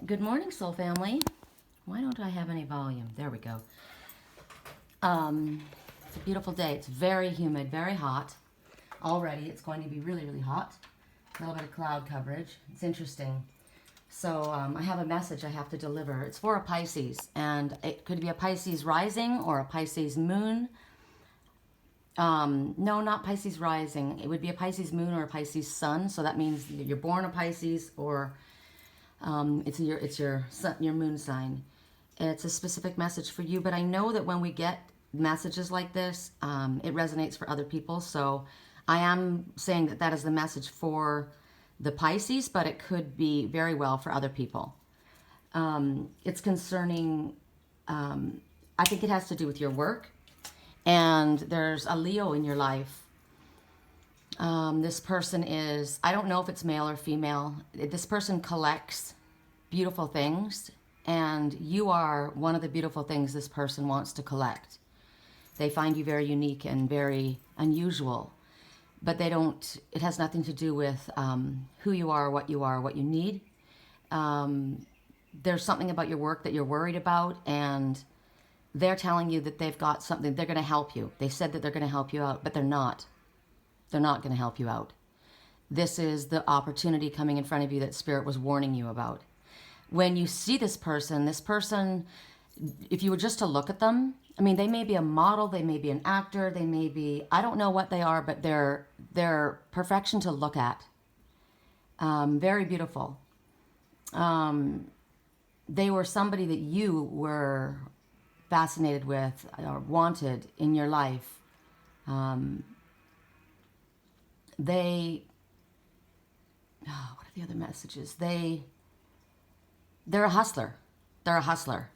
Good morning, soul family. Why don't I have any volume? There we go. It's a beautiful day. It's very humid, very hot. Already, it's going to be really, really hot. A little bit of cloud coverage. It's interesting. So I have a message I have to deliver. It's for a Pisces, and it could be a Pisces rising or a Pisces moon. No, not Pisces rising. It would be a Pisces moon or a Pisces sun. So that means you're born a Pisces or it's your moon sign. It's a specific message for you, but I know that when we get messages like this, it resonates for other people. So I am saying that that is the message for the Pisces, but it could be very well for other people. It's concerning, I think it has to do with your work, and there's a Leo in your life. This person is, I don't know if it's male or female. This person collects beautiful things, and you are one of the beautiful things this person wants to collect. They find you very unique and very unusual, but they don't, it has nothing to do with who you are, what you need. There's something about your work that you're worried about, and they're telling you that they've got something, they're going to help you. They said that they're going to help you out, but they're not. They're not going to help you out. This is the opportunity coming in front of you that Spirit was warning you about. When you see this person, if you were just to look at them, I mean, they may be a model, they may be an actor, they may be, I don't know what they are, but they're perfection to look at. Very beautiful. They were somebody that you were fascinated with or wanted in your life. What are the other messages? They're a hustler. They're a hustler.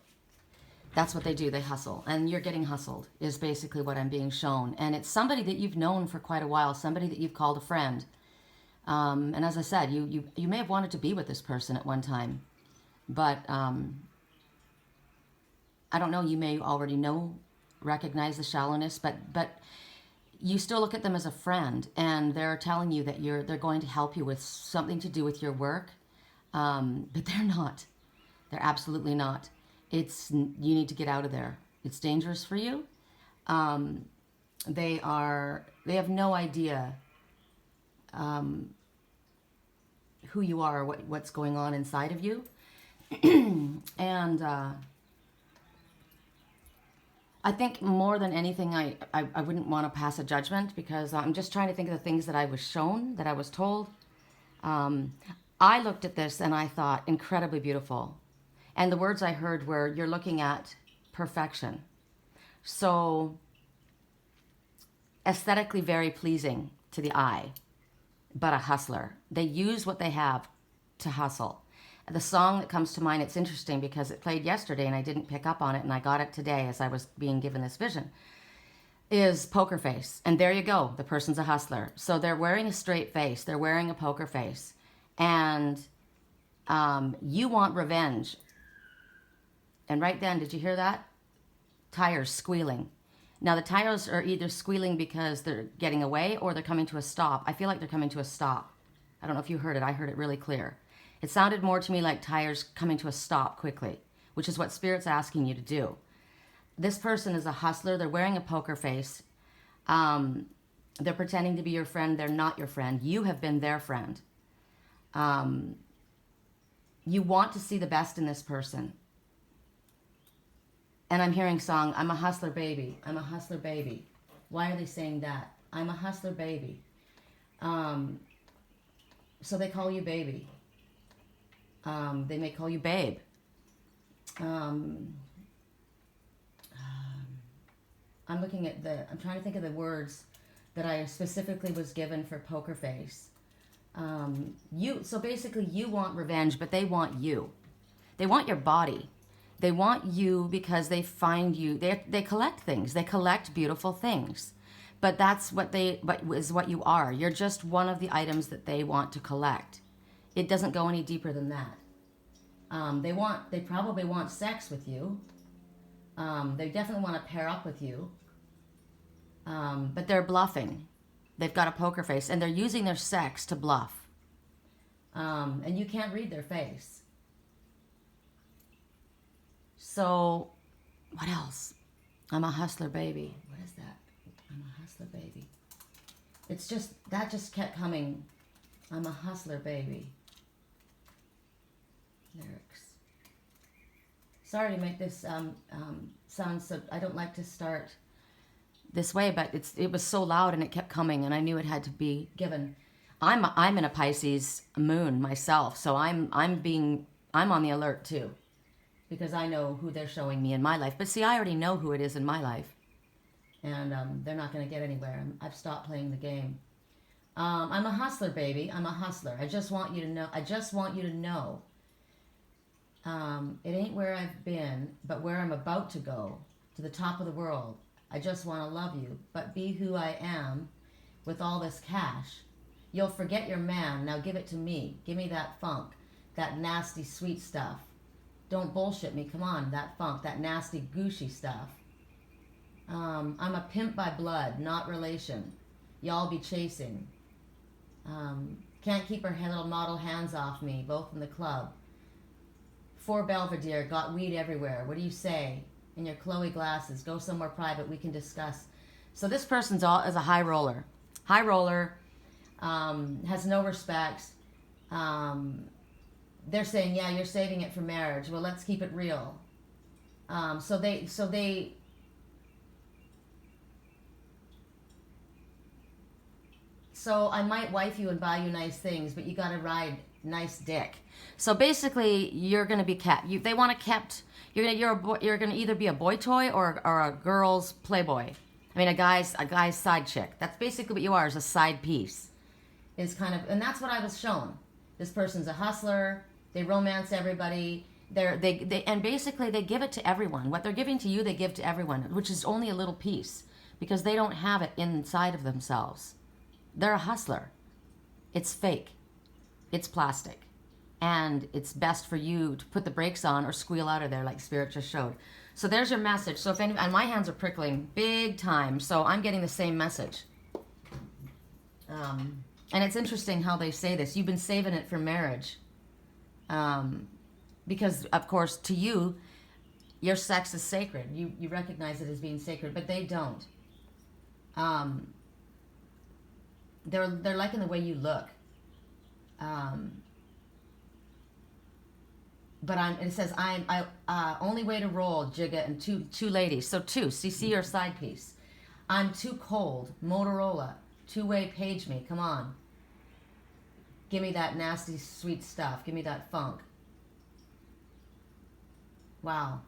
That's what they do. They hustle. And you're getting hustled is basically what I'm being shown. And it's somebody that you've known for quite a while, somebody that you've called a friend. And as I said, you may have wanted to be with this person at one time. But I don't know, you may already recognize the shallowness, but you still look at them as a friend, and they're telling you that they're going to help you with something to do with your work, but they're not. They're absolutely not. You need to get out of there. It's dangerous for you. They have no idea who you are, what's going on inside of you, and I think more than anything, I wouldn't want to pass a judgment, because I'm just trying to think of the things that I was shown, that I was told. I looked at this and I thought, incredibly beautiful. And the words I heard were, you're looking at perfection. So aesthetically very pleasing to the eye, but a hustler. They use what they have to hustle. The song that comes to mind, it's interesting because it played yesterday and I didn't pick up on it, and I got it today as I was being given this vision, is Poker Face. And there you go, the person's a hustler. So they're wearing a straight face, they're wearing a poker face, and you want revenge. And right then, did you hear that? Tires squealing. Now the tires are either squealing because they're getting away or they're coming to a stop. I feel like they're coming to a stop. I don't know if you heard it, I heard it really clear. It sounded more to me like tires coming to a stop quickly, which is what Spirit's asking you to do. This person is a hustler. They're wearing a poker face. They're pretending to be your friend. They're not your friend. You have been their friend. You want to see the best in this person. And I'm hearing song, I'm a hustler baby. I'm a hustler baby. Why are they saying that? I'm a hustler baby. So they call you baby. They may call you babe. I'm looking at I'm trying to think of the words that I specifically was given for poker face. So basically you want revenge, but they want you. They want your body. They want you because they find you, they collect things. They collect beautiful things. But that's what you are. You're just one of the items that they want to collect. It doesn't go any deeper than that. They probably want sex with you. They definitely want to pair up with you. But they're bluffing. They've got a poker face, and they're using their sex to bluff. And you can't read their face. So, what else? I'm a hustler baby. What is that? I'm a hustler baby. It's just, that just kept coming. I'm a hustler baby. Lyrics. Sorry to make this sound so, I don't like to start this way, but it was so loud and it kept coming and I knew it had to be given. I'm in a Pisces moon myself, so I'm on the alert too, because I know who they're showing me in my life. But see, I already know who it is in my life, and they're not going to get anywhere. I've stopped playing the game. I'm a hustler, baby. I'm a hustler. I just want you to know. I just want you to know. It ain't where I've been, but where I'm about to go, to the top of the world. I just want to love you, but be who I am with all this cash. You'll forget your man. Now give it to me. Give me that funk, that nasty sweet stuff. Don't bullshit me. Come on, that funk, that nasty goosey stuff. I'm a pimp by blood, not relation. Y'all be chasing. Can't keep her little model hands off me, both in the club. 4 Belvedere, got weed everywhere. What do you say? In your Chloe glasses, go somewhere private, we can discuss. So this person's is a high roller. High roller, has no respect. They're saying, yeah, you're saving it for marriage. Well, let's keep it real. So I might wife you and buy you nice things, but you got to ride nice dick. So basically, you're going to be kept. They want to kept. You're going to either be a boy toy or a girl's playboy. I mean, a guy's side chick. That's basically what you are, is a side piece. Is kind of, and that's what I was shown. This person's a hustler. They romance everybody. And basically they give it to everyone. What they're giving to you, they give to everyone, which is only a little piece because they don't have it inside of themselves. They're a hustler. It's fake. It's plastic. And it's best for you to put the brakes on or squeal out of there like Spirit just showed. So there's your message. So and my hands are prickling big time. So I'm getting the same message. And it's interesting how they say this. You've been saving it for marriage. Because, of course, to you, your sex is sacred. You recognize it as being sacred, but they don't. They're liking the way you look. But it says, only way to roll, Jigga, and two ladies. So two, see your side piece. I'm too cold, Motorola, two-way page me, come on. Give me that nasty, sweet stuff. Give me that funk. Wow.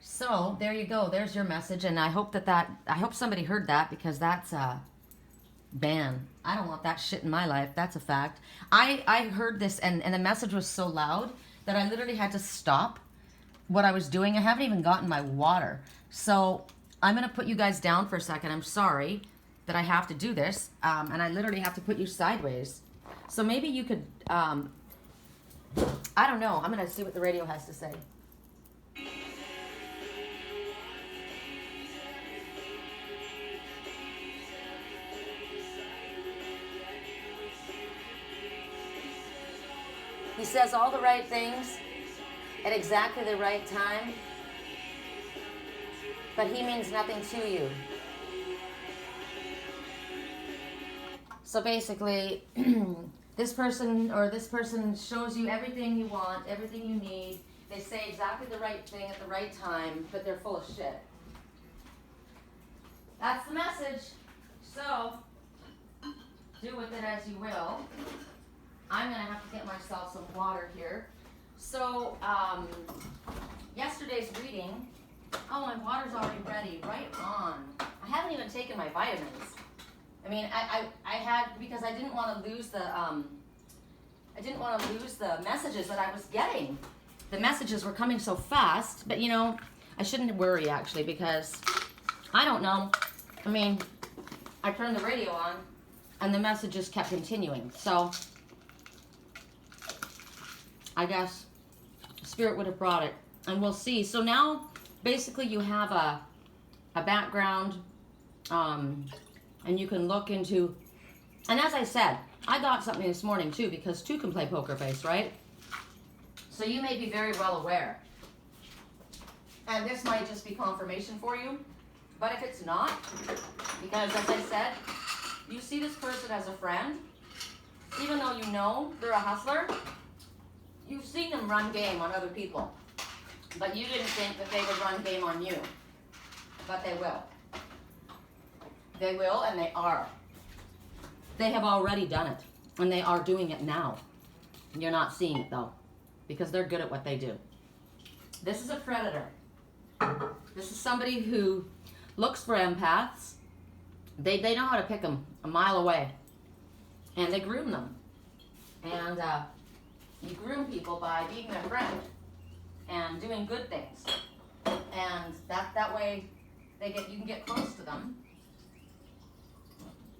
So, there you go. There's your message. And I hope I hope somebody heard that because that's ban. I don't want that shit in my life. That's a fact. I heard this and the message was so loud that I literally had to stop what I was doing. I haven't even gotten my water. So, I'm going to put you guys down for a second. I'm sorry that I have to do this. And I literally have to put you sideways. So maybe you could, I don't know. I'm going to see what the radio has to say. He says all the right things at exactly the right time, but he means nothing to you. So basically, this person shows you everything you want, everything you need. They say exactly the right thing at the right time, but they're full of shit. That's the message. So, do with it as you will. I'm going to have to get myself some water here. So, yesterday's reading, oh, my water's already ready, right on. I haven't even taken my vitamins. I mean, I had, because I didn't want to lose the messages that I was getting. The messages were coming so fast, but you know, I shouldn't worry actually because I don't know. I mean, I turned the radio on and the messages kept continuing. So I guess Spirit would have brought it and we'll see. So now basically you have a background, and you can look into, and as I said, I got something this morning too, because two can play poker face, right? So you may be very well aware And this might just be confirmation for you. But if it's not, because as I said, you see this person as a friend, even though you know they're a hustler, you've seen them run game on other people. But you didn't think that they would run game on you. But they will. They will, and they are. They have already done it. And they are doing it now. You're not seeing it, though. Because they're good at what they do. This is a predator. This is somebody who looks for empaths. They know how to pick them a mile away. And they groom them. And you groom people by being their friend and doing good things. And that way you can get close to them.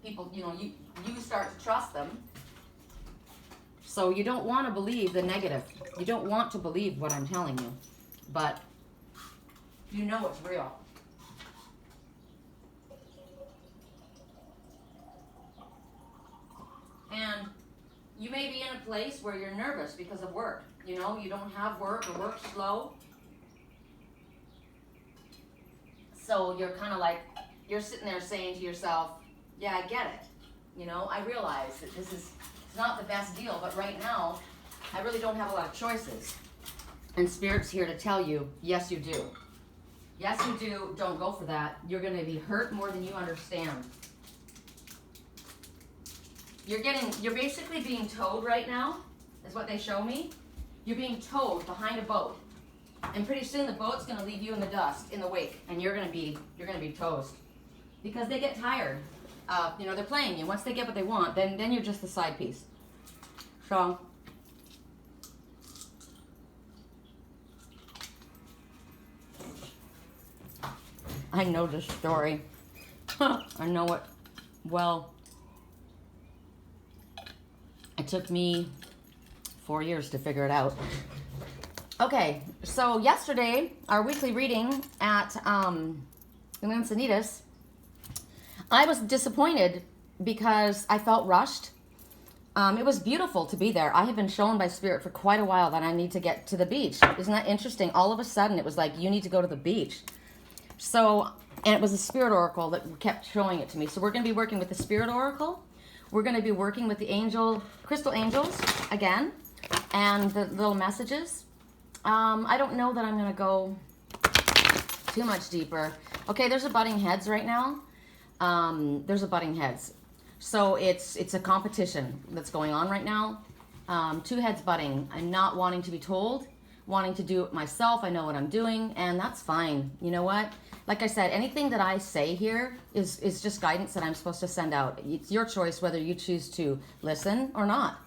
People, you start to trust them. So you don't want to believe the negative. You don't want to believe what I'm telling you. But you know it's real. And you may be in a place where you're nervous because of work. You don't have work or work's slow. So you're kind of like, you're sitting there saying to yourself, yeah, I get it. I realize that it's not the best deal, but right now, I really don't have a lot of choices. And Spirit's here to tell you, yes, you do. Yes, you do. Don't go for that. You're going to be hurt more than you understand. You're basically being towed right now, is what they show me. You're being towed behind a boat. And pretty soon the boat's going to leave you in the dust, in the wake, and you're going to be toast. Because they get tired. They're playing you. Once they get what they want, then you're just the side piece. So I know this story. I know it well. It took me 4 years to figure it out. Okay, so yesterday, our weekly reading at Encinitas, I was disappointed because I felt rushed. It was beautiful to be there. I have been shown by Spirit for quite a while that I need to get to the beach. Isn't that interesting? All of a sudden, it was like, you need to go to the beach. So, and it was a Spirit Oracle that kept showing it to me. So we're going to be working with the Spirit Oracle. We're going to be working with the crystal angels again, and the little messages. I don't know that I'm going to go too much deeper. Okay, there's a butting heads right now. There's a butting heads. So it's a competition that's going on right now. Two heads butting. I'm not wanting to be told, wanting to do it myself. I know what I'm doing, and that's fine. You know what? Like I said, anything that I say here is just guidance that I'm supposed to send out. It's your choice whether you choose to listen or not.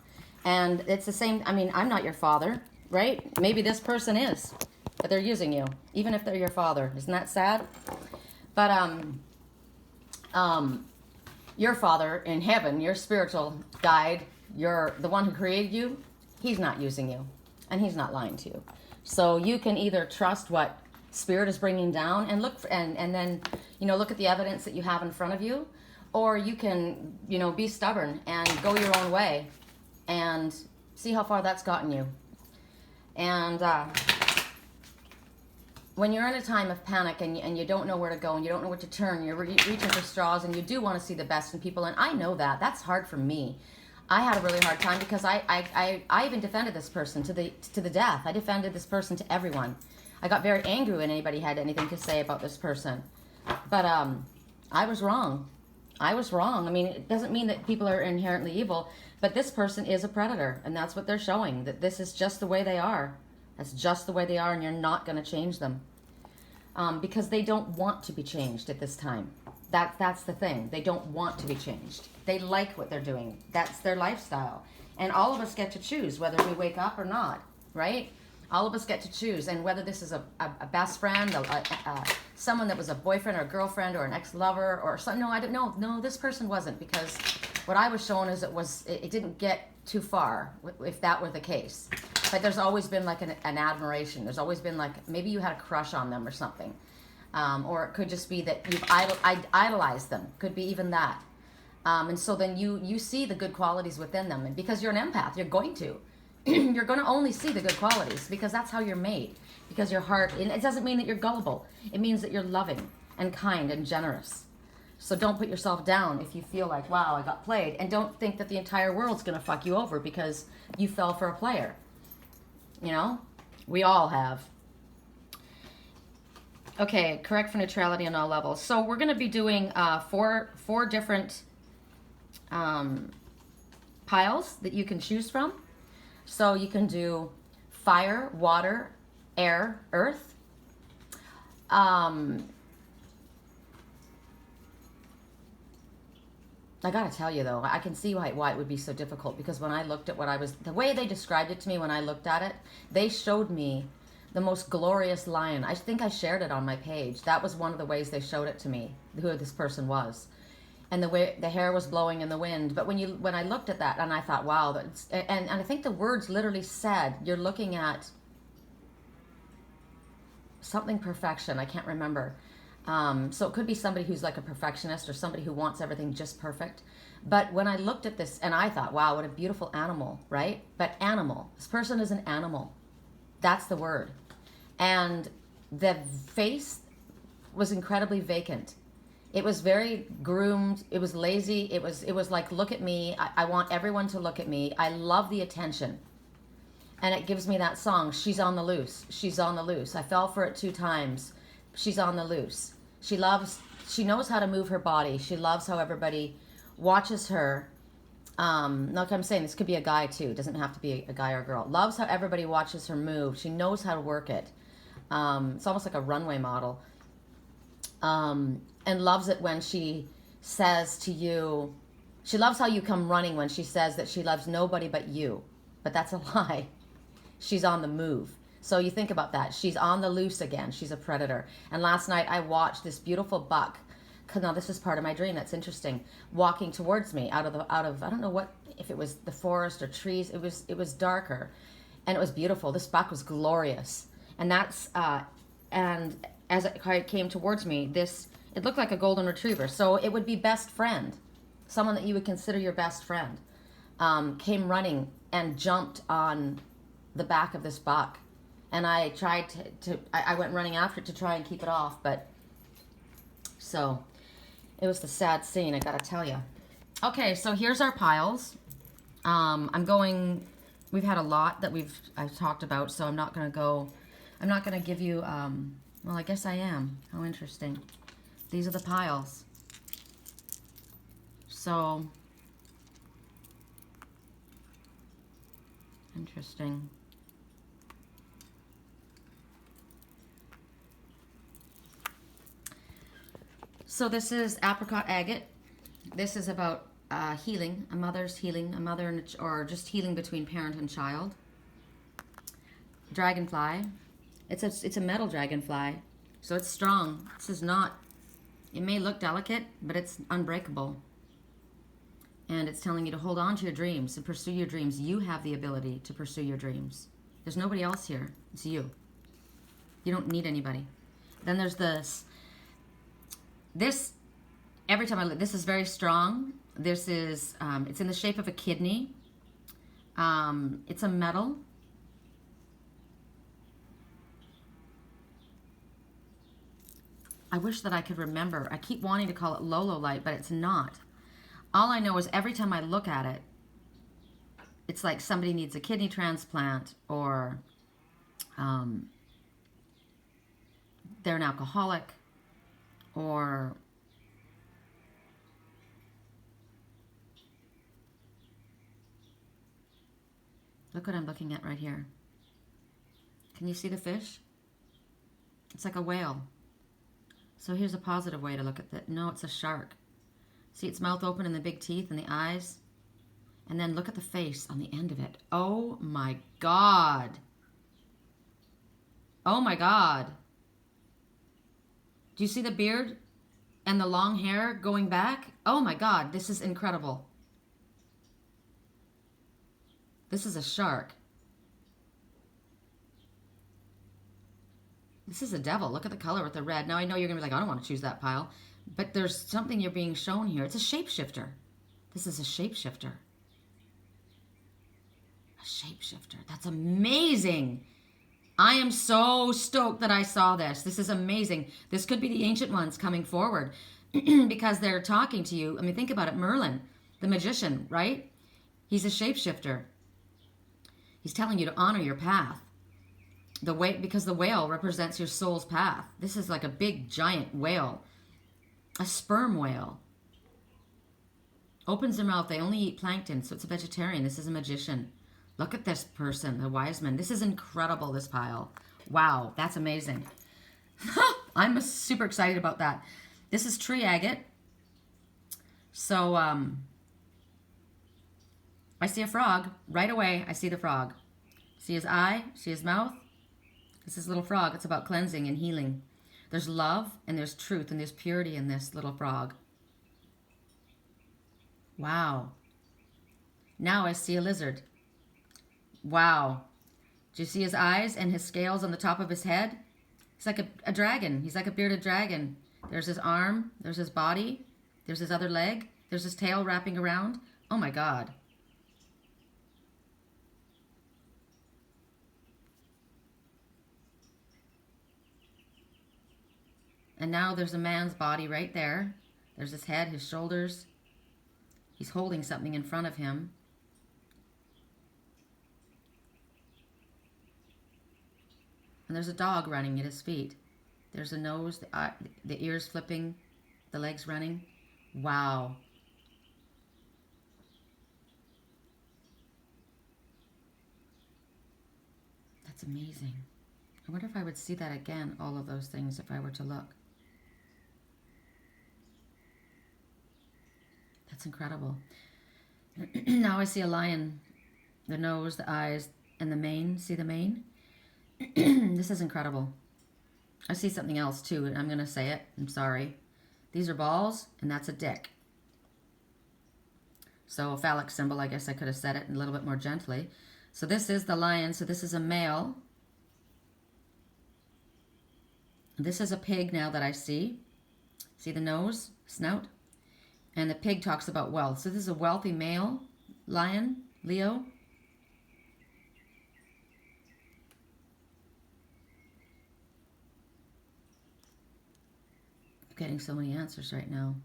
And it's the same. I mean, I'm not your father, right? Maybe this person is, but they're using you, even if they're your father. Isn't that sad? But your father in heaven, your spiritual guide, the one who created you, he's not using you, and he's not lying to you. So you can either trust what Spirit is bringing down and look for, and then look at the evidence that you have in front of you, or you can be stubborn and go your own way and see how far that's gotten you. And when you're in a time of panic and you don't know where to go and you don't know what to turn, you're reaching for straws, and you do want to see the best in people, and I know that's hard for me. I had a really hard time because I even defended this person to the death. I defended this person to everyone. I got very angry when anybody had anything to say about this person. But I was wrong. I was wrong. I mean, it doesn't mean that people are inherently evil, but this person is a predator, and that's what they're showing, that this is just the way they are. That's just the way they are, and you're not going to change them. Because they don't want to be changed at this time. That's the thing. They don't want to be changed. They like what they're doing. That's their lifestyle. And all of us get to choose whether we wake up or not, right? All of us get to choose. And whether this is a best friend, someone that was a boyfriend or a girlfriend or an ex-lover or something. No, I don't know. No, this person wasn't, because what I was shown is it didn't get too far, if that were the case. But there's always been like an admiration. There's always been like, maybe you had a crush on them or something. Or it could just be that you've idolized them. Could be even that. And so then you see the good qualities within them. And because you're an empath, you're going to. you're going to only see the good qualities because that's how you're made. Because your heart, and it doesn't mean that you're gullible. It means that you're loving and kind and generous. So don't put yourself down if you feel like, wow, I got played. And don't think that the entire world's going to fuck you over because you fell for a player. You know? We all have. Okay, correct for neutrality on all levels. So we're going to be doing four different piles that you can choose from. So you can do fire, water, air, earth. I gotta tell you though, I can see why it would be so difficult, because when I looked at the way they described it to me when I looked at it, they showed me the most glorious lion. I think I shared it on my page. That was one of the ways they showed it to me, who this person was. And the way the hair was blowing in the wind. But when I looked at that, and I thought, wow, and I think the words literally said, you're looking at something perfection. I can't remember. So it could be somebody who's like a perfectionist or somebody who wants everything just perfect. But when I looked at this, and I thought, wow, what a beautiful animal, right? But animal. This person is an animal. That's the word. And the face was incredibly vacant. It was very groomed. It was lazy. It was like, look at me. I want everyone to look at me. I love the attention. And it gives me that song, She's on the Loose. She's on the loose. I fell for it 2 times. She's on the loose. She knows how to move her body. She loves how everybody watches her. Like I'm saying, this could be a guy too. It doesn't have to be a guy or a girl. Loves how everybody watches her move. She knows how to work it. It's almost like a runway model. And loves it when she says to you, she loves how you come running when she says that she loves nobody but you. But that's a lie. She's on the move. So you think about that. She's on the loose again. She's a predator. And last night I watched this beautiful buck. Now this is part of my dream. That's interesting. Walking towards me out of I don't know what, if it was the forest or trees. It was darker, and it was beautiful. This buck was glorious. And and as it came towards me, it looked like a golden retriever. So it would be best friend, someone that you would consider your best friend, came running and jumped on the back of this buck. And I tried I went running after it to try and keep it off, but so it was the sad scene, I gotta tell you. Okay, so here's our piles. We've had a lot that I've talked about, so I'm not gonna give you, well, I guess I am. How interesting. These are the piles. So, interesting. So this is Apricot Agate. This is about healing, a mother's healing, or just healing between parent and child. Dragonfly. It's a metal dragonfly, so it's strong. This is not, it may look delicate, but it's unbreakable. And it's telling you to hold on to your dreams and pursue your dreams. You have the ability to pursue your dreams. There's nobody else here. It's you. You don't need anybody. Then there's this. Every time I look, this is very strong. This is, it's in the shape of a kidney. It's a metal. I wish that I could remember. I keep wanting to call it Lololite, but it's not. All I know is every time I look at it, it's like somebody needs a kidney transplant, or they're an alcoholic, or look what I'm looking at right here. Can you see the fish? It's like a whale. So here's a positive way to look at that. No, it's a shark. See its mouth open and the big teeth and the eyes? And then look at the face on the end of it. Oh my God. Oh my God. Do you see the beard and the long hair going back? Oh my God, this is incredible. This is a shark. This is a devil. Look at the color with the red. Now I know you're going to be like, I don't want to choose that pile. But there's something you're being shown here. It's a shapeshifter. This is a shapeshifter. A shapeshifter. That's amazing. I am so stoked that I saw this. This is amazing. This could be the ancient ones coming forward because they're talking to you. I mean, think about it. Merlin, the magician, right? He's a shapeshifter. He's telling you to honor your path. Because the whale represents your soul's path. This is like a big, giant whale. A sperm whale. Opens their mouth. They only eat plankton, so it's a vegetarian. This is a magician. Look at this person, the wise man. This is incredible, this pile. Wow, that's amazing. I'm super excited about that. This is tree agate. So, I see a frog. Right away, I see the frog. See his eye, see his mouth. This is a little frog. It's about cleansing and healing. There's love and there's truth and there's purity in this little frog. Wow. Now I see a lizard. Wow. Do you see his eyes and his scales on the top of his head? He's like a dragon. He's like a bearded dragon. There's his arm. There's his body. There's his other leg. There's his tail wrapping around. Oh my God. And now there's a man's body right there. There's his head, his shoulders. He's holding something in front of him. And there's a dog running at his feet. There's a nose, the ears flipping, the legs running. Wow. That's amazing. I wonder if I would see that again, all of those things, if I were to look. That's incredible. Now I see a lion. The nose, the eyes, and the mane. See the mane? This is incredible. I see something else too, and I'm going to say it. I'm sorry. These are balls, and that's a dick. So a phallic symbol, I guess I could have said it a little bit more gently. So this is the lion. So this is a male. This is a pig now that I see. See the nose, snout? And the pig talks about wealth. So this is a wealthy male lion, Leo. I'm getting so many answers right now.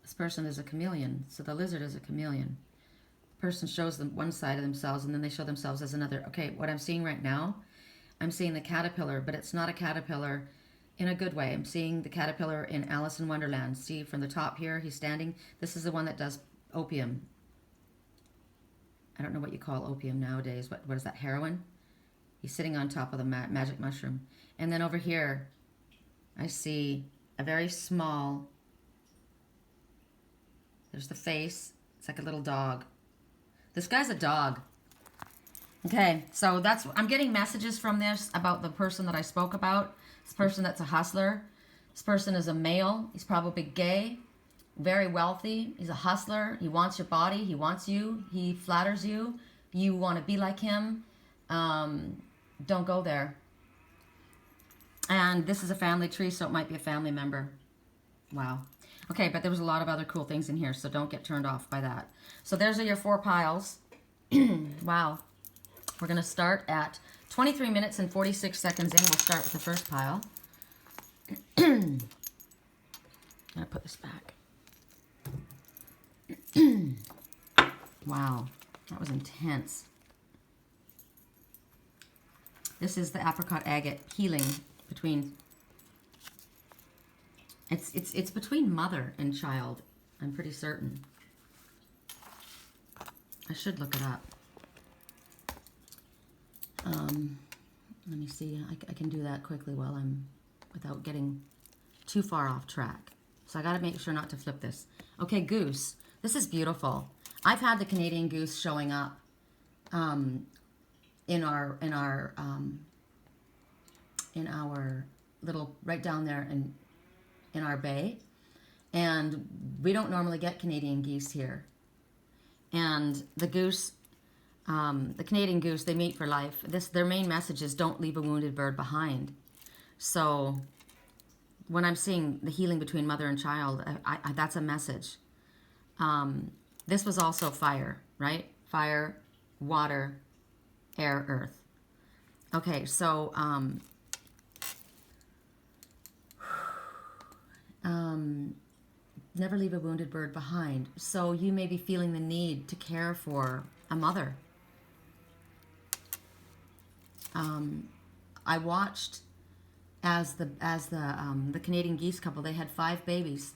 This person is a chameleon. So the lizard is a chameleon. The person shows them one side of themselves and then they show themselves as another. Okay, what I'm seeing right now, I'm seeing the caterpillar, but it's not a caterpillar in a good way. I'm seeing the caterpillar in Alice in Wonderland. See from the top here, he's standing. This is the one that does opium. I don't know what you call opium nowadays. What is that, heroin? He's sitting on top of the magic mushroom. And then over here, I see a very small, there's the face. It's like a little dog. This guy's a dog. Okay, so I'm getting messages from this about the person that I spoke about. This person that's a hustler. This person is a male. He's probably gay, very wealthy. He's a hustler. He wants your body. He wants you. He flatters you. You want to be like him. Don't go there. And this is a family tree, so it might be a family member. Wow. Okay, but there was a lot of other cool things in here, so don't get turned off by that. So there's your 4 piles. Wow. We're going to start at 23 minutes and 46 seconds in. We'll start with the first pile. I'm going to put this back. Wow. That was intense. This is the apricot agate healing between... It's between mother and child. I'm pretty certain. I should look it up. Let me see. I can do that quickly without getting too far off track. So I got to make sure not to flip this. Okay, Goose. This is beautiful. I've had the Canadian goose showing up in our little, right down there in our bay, and we don't normally get Canadian geese here. And the goose, the Canadian goose, they mate for life. Their main message is don't leave a wounded bird behind. So when I'm seeing the healing between mother and child, that's a message. This was also fire, right? fire, water, air, earth. Okay, so never leave a wounded bird behind. So you may be feeling the need to care for a mother. I watched as the Canadian Geese couple, they had 5 babies,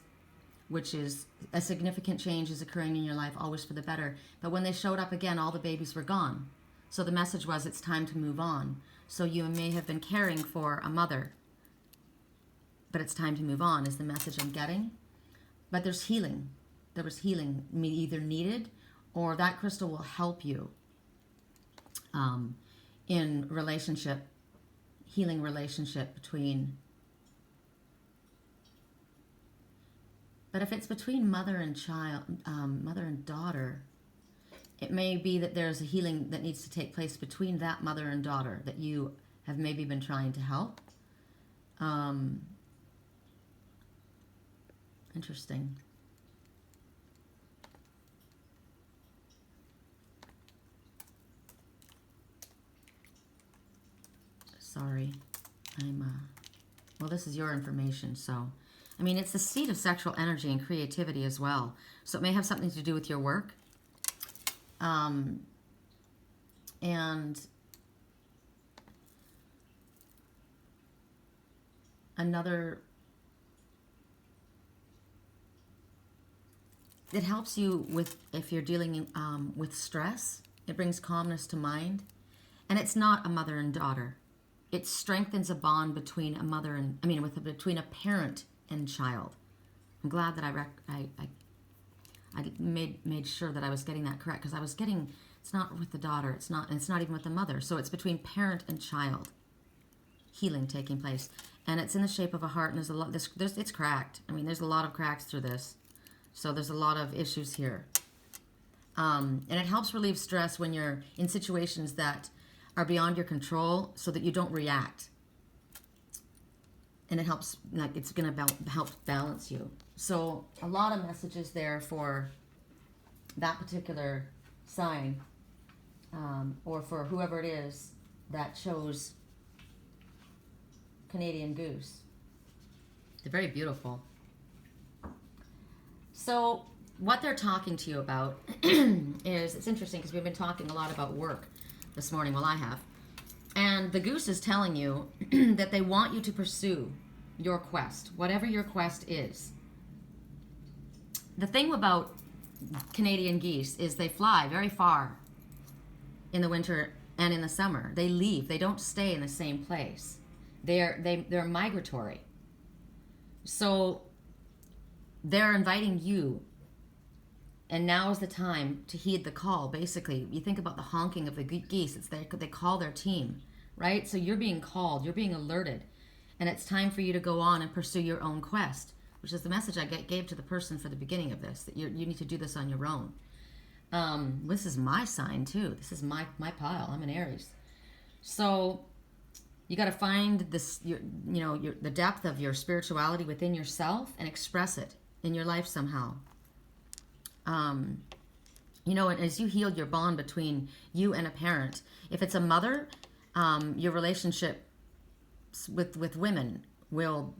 which is a significant change is occurring in your life, always for the better. But when they showed up again, all the babies were gone. So the message was, it's time to move on. So you may have been caring for a mother, but it's time to move on is the message I'm getting. But there's healing. There was healing either needed, or that crystal will help you in relationship, healing relationship between. But if it's between mother and child, mother and daughter, it may be that there's a healing that needs to take place between that mother and daughter that you have maybe been trying to help. Interesting. Sorry. Well, this is your information, so. I mean, it's the seat of sexual energy and creativity as well. So it may have something to do with your work. And another, it helps you with, if you're dealing with stress, it brings calmness to mind. And it's not a mother and daughter. It strengthens a bond between a mother and, between a parent and child. I'm glad that I made sure that I was getting that correct, because I was getting, it's not with the daughter, it's not even with the mother. So it's between parent and child. Healing taking place. And it's in the shape of a heart, and there's a lot, it's cracked. I mean, there's a lot of cracks through this. So there's a lot of issues here. And it helps relieve stress when you're in situations that are beyond your control, so that you don't react. And it helps, like, it's going to help balance you. So a lot of messages there for that particular sign, or for whoever it is that chose Canadian Goose. They're very beautiful. So what they're talking to you about is, it's interesting because we've been talking a lot about work this morning, well, I have. And the goose is telling you that they want you to pursue your quest, whatever your quest is. The thing about Canadian geese is they fly very far in the winter and in the summer. They leave. They don't stay in the same place. They're migratory. So they're inviting you, and now is the time to heed the call. Basically, you think about the honking of the geese. It's they call their team, right? So you're being called, you're being alerted, and it's time for you to go on and pursue your own quest, which is the message I gave to the person for the beginning of this, that you need to do this on your own. This is my sign too. This is my pile. I'm an Aries. So you got to find this, the depth of your spirituality within yourself and express it in your life somehow. And as you heal your bond between you and a parent, if it's a mother, your relationship with women will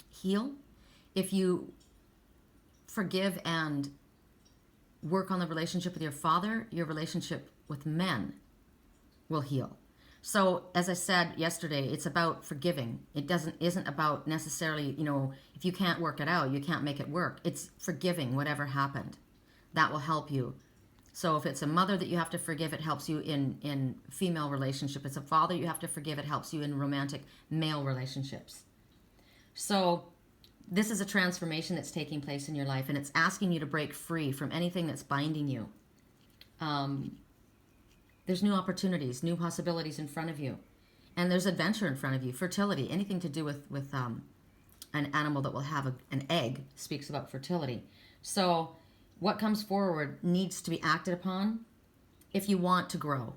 heal. If you forgive and work on the relationship with your father, your relationship with men will heal. So as I said yesterday, it's about forgiving. It isn't about necessarily, if you can't work it out, you can't make it work. It's forgiving whatever happened. That will help you. So if it's a mother that you have to forgive, it helps you in female relationship. If it's a father you have to forgive, it helps you in romantic male relationships. So this is a transformation that's taking place in your life, and it's asking you to break free from anything that's binding you. There's new opportunities, new possibilities in front of you. And there's adventure in front of you. Fertility, anything to do with an animal that will have an egg speaks about fertility. So what comes forward needs to be acted upon if you want to grow.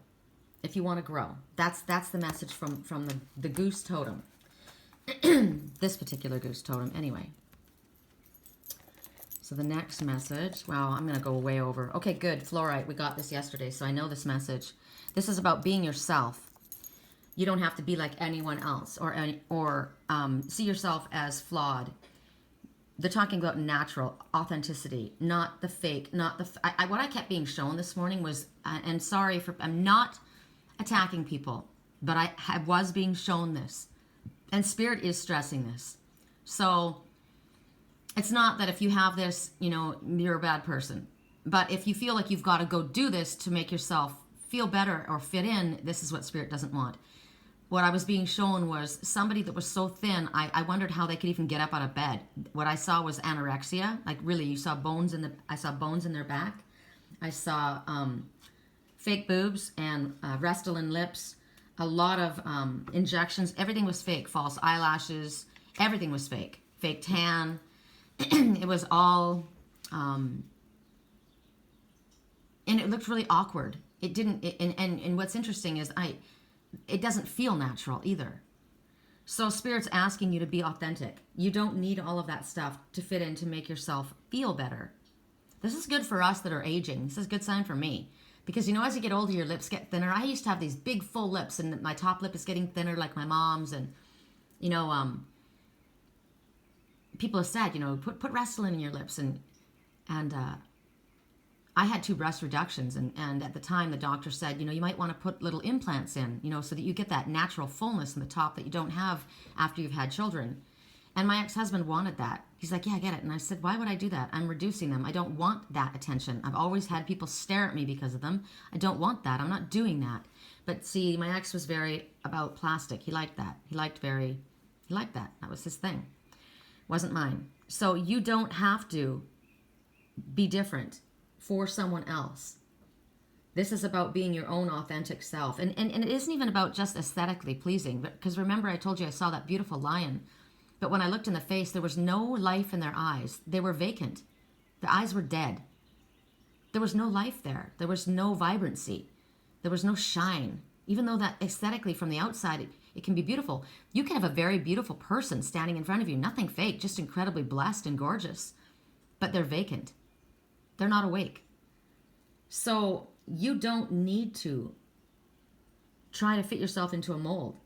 If you want to grow. That's the message from the goose totem. This particular goose totem, anyway. So the next message, wow, I'm going to go way over. Okay, good. Flourite, we got this yesterday, so I know this message. This is about being yourself. You don't have to be like anyone else or see yourself as flawed. They're talking about natural authenticity, not the fake, not the... what I kept being shown this morning was, and sorry for... I'm not attacking people, but I was being shown this. And Spirit is stressing this. So it's not that if you have this, you know, you're a bad person. But if you feel like you've got to go do this to make yourself feel better or fit in, this is what Spirit doesn't want. What I was being shown was somebody that was so thin, I wondered how they could even get up out of bed. What I saw was anorexia. Like really, you saw bones I saw bones in their back. I saw fake boobs and Restylane lips. A lot of injections. Everything was fake. False eyelashes. Everything was fake. Fake tan. It was all... and it looked really awkward. It didn't... and what's interesting is it doesn't feel natural either. So Spirit's asking you to be authentic. You don't need all of that stuff to fit in to make yourself feel better. This is good for us that are aging. This is a good sign for me. Because, you know, as you get older, your lips get thinner. I used to have these big, full lips, and my top lip is getting thinner like my mom's. And, you know, people have said, you know, put Restylane in your lips. And I had 2 breast reductions, and at the time the doctor said, you know, you might want to put little implants in, you know, so that you get that natural fullness in the top that you don't have after you've had children. And my ex-husband wanted that. He's like, yeah, I get it. And I said, why would I do that? I'm reducing them. I don't want that attention. I've always had people stare at me because of them. I don't want that. I'm not doing that. But see, my ex was very about plastic. He liked that. He liked that. That was his thing. Wasn't mine. So you don't have to be different for someone else. This is about being your own authentic self. And it isn't even about just aesthetically pleasing. Because remember, I told you I saw that beautiful lion. But when I looked in the face, there was no life in their eyes. They were vacant. The eyes were dead. There was no life there. There was no vibrancy. There was no shine. Even though that aesthetically from the outside, it can be beautiful. You can have a very beautiful person standing in front of you. Nothing fake, just incredibly blessed and gorgeous. But they're vacant. They're not awake. So you don't need to try to fit yourself into a mold.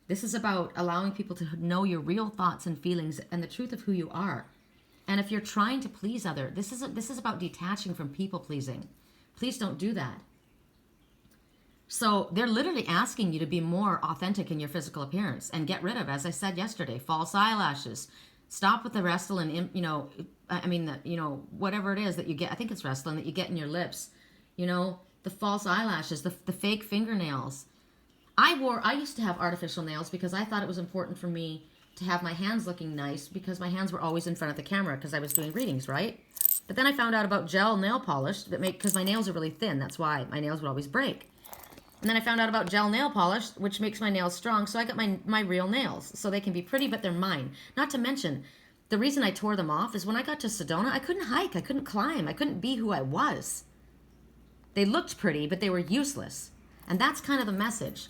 This is about allowing people to know your real thoughts and feelings and the truth of who you are. And if you're trying to please others, this is about detaching from people pleasing. Please don't do that. So they're literally asking you to be more authentic in your physical appearance and get rid of, as I said yesterday, false eyelashes. Stop with the Restylane, you know, whatever it is that you get. I think it's Restylane that you get in your lips. You know, the false eyelashes, the fake fingernails. I used to have artificial nails because I thought it was important for me to have my hands looking nice because my hands were always in front of the camera because I was doing readings, right? But then I found out about gel nail polish because my nails are really thin. That's why my nails would always break. And then I found out about gel nail polish, which makes my nails strong. So I got my real nails. So they can be pretty, but they're mine. Not to mention, the reason I tore them off is when I got to Sedona, I couldn't hike. I couldn't climb. I couldn't be who I was. They looked pretty, but they were useless. And that's kind of the message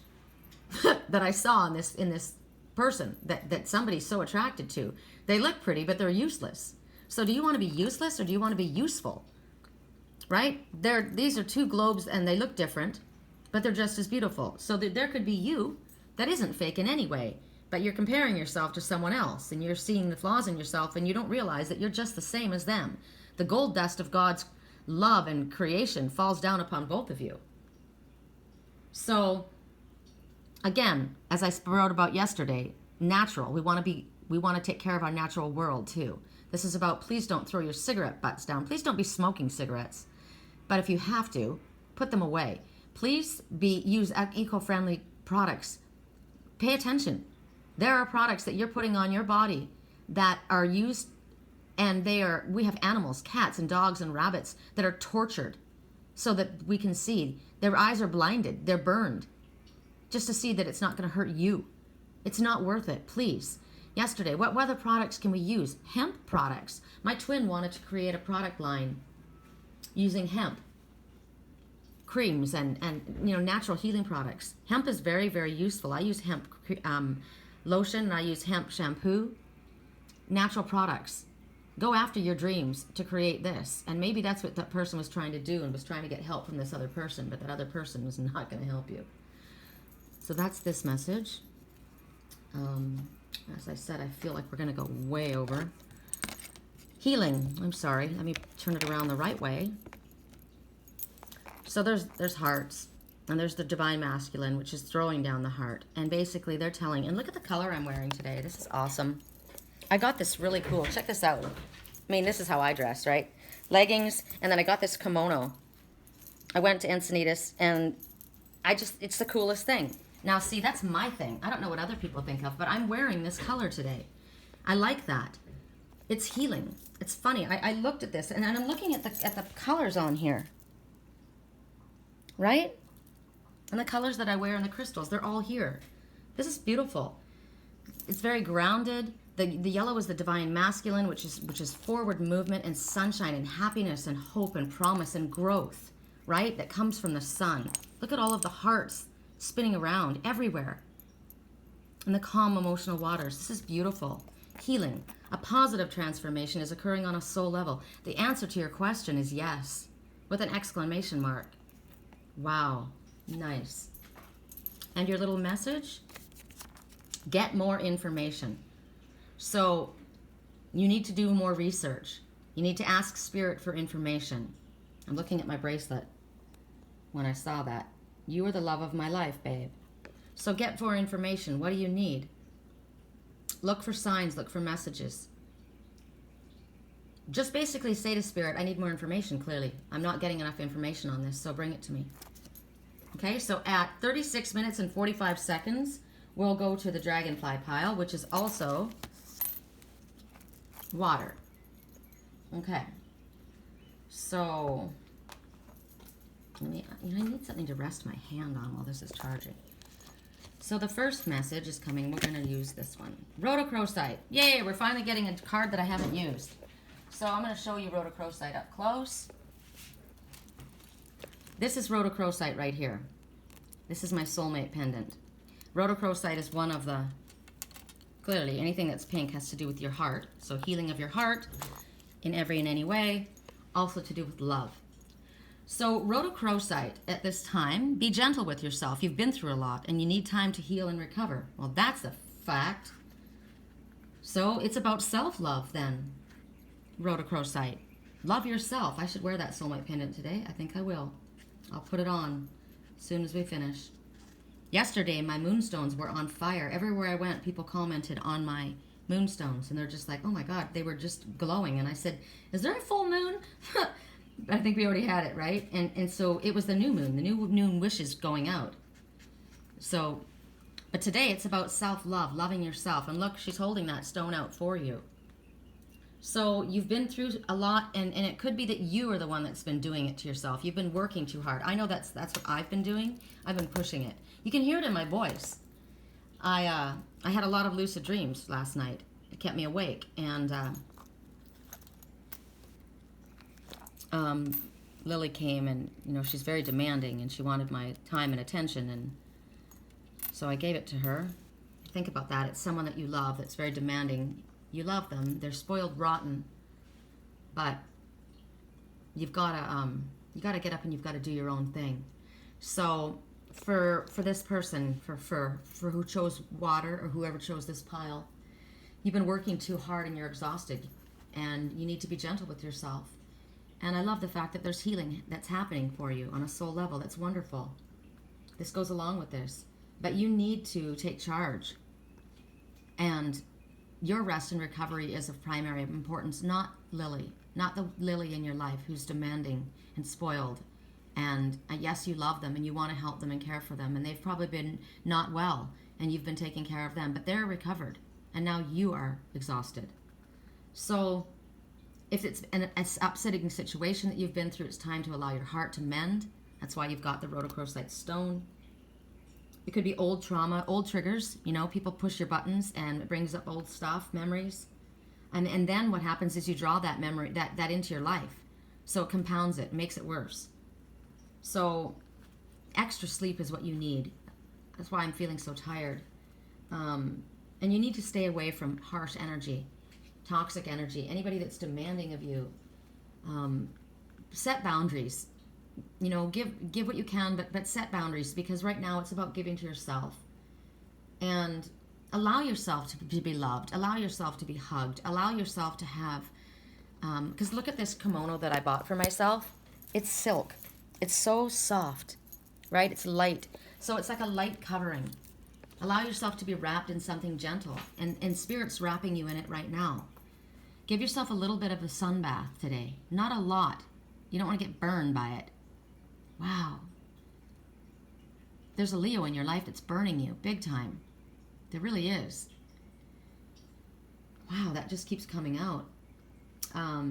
that I saw in this person that somebody's so attracted to. They look pretty, but they're useless. So do you want to be useless or do you want to be useful? Right? These are 2 globes and they look different, but they're just as beautiful. So there could be you that isn't fake in any way, but you're comparing yourself to someone else and you're seeing the flaws in yourself and you don't realize that you're just the same as them. The gold dust of God's love and creation falls down upon both of you. So again, as I wrote about yesterday, natural. We want to take care of our natural world too. This is about please don't throw your cigarette butts down. Please don't be smoking cigarettes. But if you have to, put them away. Please use eco-friendly products. Pay attention. There are products that you're putting on your body that are used, and we have animals, cats and dogs and rabbits that are tortured so that we can see. Their eyes are blinded. They're burned. Just to see that it's not going to hurt you. It's not worth it, please. Yesterday, what other products can we use? Hemp products. My twin wanted to create a product line using hemp creams and natural healing products. Hemp is very, very useful. I use hemp lotion and I use hemp shampoo. Natural products. Go after your dreams to create this. And maybe that's what that person was trying to do and was trying to get help from this other person, but that other person was not going to help you. So that's this message. As I said, I feel like we're going to go way over. Healing. I'm sorry. Let me turn it around the right way. So there's hearts. And there's the divine masculine, which is throwing down the heart. And basically they're telling, and look at the color I'm wearing today. This is awesome. I got this really cool. Check this out. I mean, this is how I dress, right? Leggings, and then I got this kimono. I went to Encinitas, and it's the coolest thing. Now, see, that's my thing. I don't know what other people think of, but I'm wearing this color today. I like that. It's healing. It's funny. I looked at this, and I'm looking at the colors on here. Right? And the colors that I wear and the crystals, they're all here. This is beautiful. It's very grounded. The yellow is the divine masculine, which is forward movement and sunshine and happiness and hope and promise and growth, right? That comes from the sun. Look at all of the hearts spinning around everywhere. And the calm emotional waters. This is beautiful. Healing. A positive transformation is occurring on a soul level. The answer to your question is yes, with an exclamation mark. Wow. Nice. And your little message? Get more information. So you need to do more research. You need to ask Spirit for information. I'm looking at my bracelet when I saw that. You are the love of my life, babe. So get more information. What do you need? Look for signs. Look for messages. Just basically say to Spirit, I need more information, clearly. I'm not getting enough information on this, so bring it to me. Okay, so at 36 minutes and 45 seconds, we'll go to the Dragonfly pile, which is also water. Okay, so I need something to rest my hand on while this is charging. So the first message is coming. We're going to use this one. Rhodochrosite. Yay, we're finally getting a card that I haven't used. So I'm going to show you Rhodochrosite up close. This is Rhodochrosite right here. This is my soulmate pendant. Rhodochrosite is one of the, clearly anything that's pink has to do with your heart. So healing of your heart in every and any way, also to do with love. So Rhodochrosite at this time, be gentle with yourself. You've been through a lot and you need time to heal and recover. Well, that's a fact. So it's about self-love then, Rhodochrosite. Love yourself. I should wear that soulmate pendant today. I think I will. I'll put it on as soon as we finish. Yesterday, my moonstones were on fire. Everywhere I went, people commented on my moonstones, and they're just like, oh my God, they were just glowing. And I said, is there a full moon? I think we already had it, right? And so it was the new moon. The new moon wishes going out. So, but today it's about self-love, loving yourself. And look, she's holding that stone out for you. So you've been through a lot, and it could be that you are the one that's been doing it to yourself. You've been working too hard. I know that's what I've been doing. I've been pushing it. You can hear it in my voice. I had a lot of lucid dreams last night. It kept me awake, and Lily came, and she's very demanding, and she wanted my time and attention, and so I gave it to her. Think about that. It's someone that you love that's very demanding. You love them. They're spoiled rotten, but you've got to get up and you've got to do your own thing. So for this person, for who chose water or whoever chose this pile, you've been working too hard and you're exhausted, and you need to be gentle with yourself. And I love the fact that there's healing that's happening for you on a soul level. That's wonderful. This goes along with this, but you need to take charge, and your rest and recovery is of primary importance, not Lily, not the Lily in your life who's demanding and spoiled. And yes, you love them and you want to help them and care for them, and they've probably been not well and you've been taking care of them, but they're recovered and now you are exhausted. So if it's an upsetting situation that you've been through, it's time to allow your heart to mend. That's why you've got the Rhodochrosite stone. It could be old trauma, old triggers. People push your buttons and it brings up old stuff, memories. And then what happens is you draw that memory, that into your life. So it compounds it, makes it worse. So extra sleep is what you need. That's why I'm feeling so tired. And you need to stay away from harsh energy. toxic energy, anybody that's demanding of you. Set boundaries. You know, give what you can, but set boundaries, because right now it's about giving to yourself. And allow yourself to be loved. Allow yourself to be hugged. Allow yourself to have, because look at this kimono that I bought for myself. It's silk. It's so soft, right? It's light. So it's like a light covering. Allow yourself to be wrapped in something gentle. And Spirit's wrapping you in it right now. Give yourself a little bit of a sun bath today. Not a lot. You don't want to get burned by it. Wow. There's a Leo in your life that's burning you big time. There really is. Wow, that just keeps coming out. A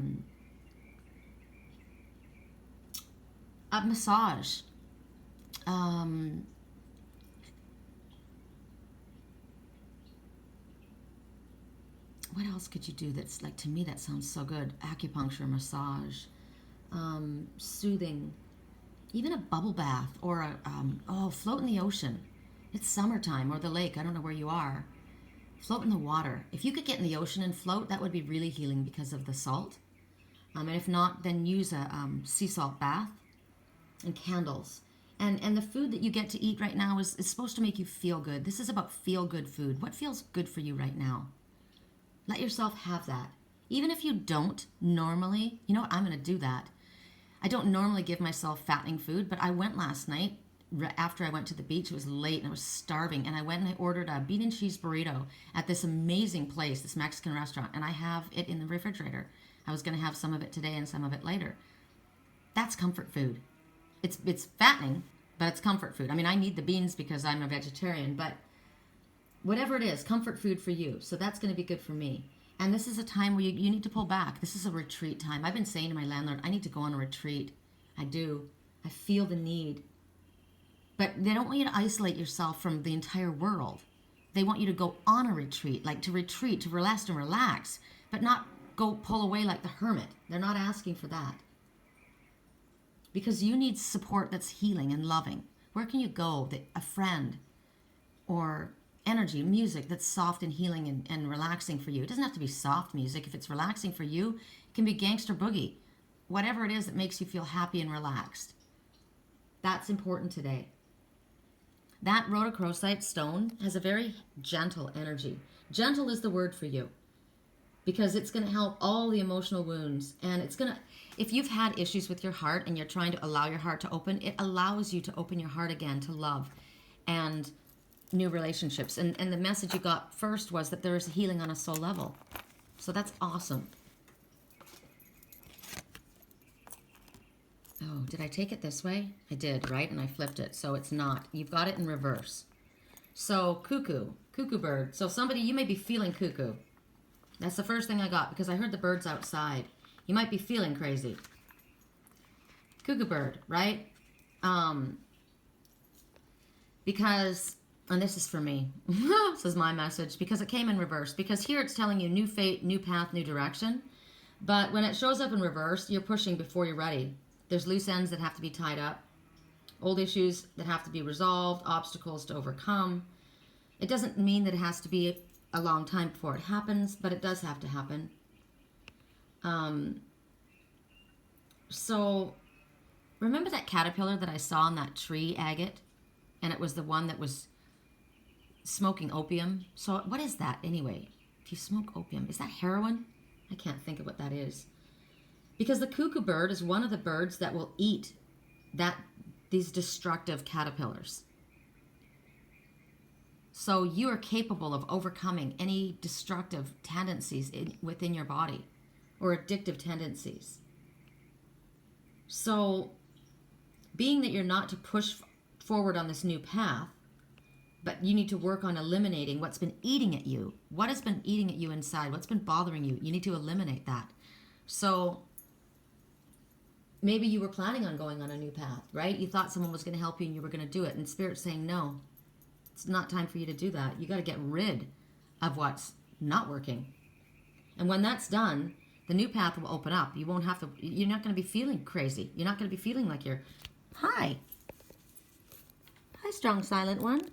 massage. What else could you do that's like, to me, that sounds so good? Acupuncture, massage, soothing, even a bubble bath, or float in the ocean. It's summertime, or the lake. I don't know where you are. Float in the water. If you could get in the ocean and float, that would be really healing because of the salt. And if not, then use a sea salt bath and candles. And the food that you get to eat right now is supposed to make you feel good. This is about feel-good food. What feels good for you right now? Let yourself have that. Even if you don't normally, you know what, I'm going to do that. I don't normally give myself fattening food, but I went last night after I went to the beach. It was late and I was starving, and I went and I ordered a bean and cheese burrito at this amazing place, this Mexican restaurant, and I have it in the refrigerator. I was going to have some of it today and some of it later. That's comfort food. It's fattening, but it's comfort food. I mean, I need the beans because I'm a vegetarian, but whatever it is, comfort food for you. So that's going to be good for me. And this is a time where you need to pull back. This is a retreat time. I've been saying to my landlord, I need to go on a retreat. I do. I feel the need. But they don't want you to isolate yourself from the entire world. They want you to go on a retreat, like to retreat, to rest and relax, but not go pull away like the hermit. They're not asking for that. Because you need support that's healing and loving. Where can you go? A friend, or energy, music that's soft and healing and relaxing for you. It doesn't have to be soft music. If it's relaxing for you, it can be gangster boogie. Whatever it is that makes you feel happy and relaxed. That's important today. That Rhodochrosite stone has a very gentle energy. Gentle is the word for you, because it's going to help all the emotional wounds. And it's going to, if you've had issues with your heart and you're trying to allow your heart to open, it allows you to open your heart again to love and new relationships. And the message you got first was that there is healing on a soul level. So that's awesome. Oh, did I take it this way? I did, right? And I flipped it. So it's not. You've got it in reverse. So cuckoo bird. So somebody, you may be feeling cuckoo. That's the first thing I got because I heard the birds outside. You might be feeling crazy. Cuckoo bird, right? Because, and this is for me. This is my message because it came in reverse. Because here it's telling you new fate, new path, new direction. But when it shows up in reverse, you're pushing before you're ready. There's loose ends that have to be tied up. Old issues that have to be resolved. Obstacles to overcome. It doesn't mean that it has to be a long time before it happens, but it does have to happen. So, remember that caterpillar that I saw on that tree, Agate? And it was the one that was smoking opium. So, what is that anyway? If you smoke opium, is that heroin? I can't think of what that is. Because the cuckoo bird is one of the birds that will eat these destructive caterpillars. So you are capable of overcoming any destructive tendencies within your body or addictive tendencies. So being that you're not to push forward on this new path, but you need to work on eliminating what's been eating at you. What has been eating at you inside? What's been bothering you? You need to eliminate that. So maybe you were planning on going on a new path, right? You thought someone was going to help you and you were going to do it. And Spirit's saying, no, it's not time for you to do that. You got to get rid of what's not working. And when that's done, the new path will open up. You won't have to, you're not going to be feeling crazy. You're not going to be feeling like you're, hi. Hi, strong silent one.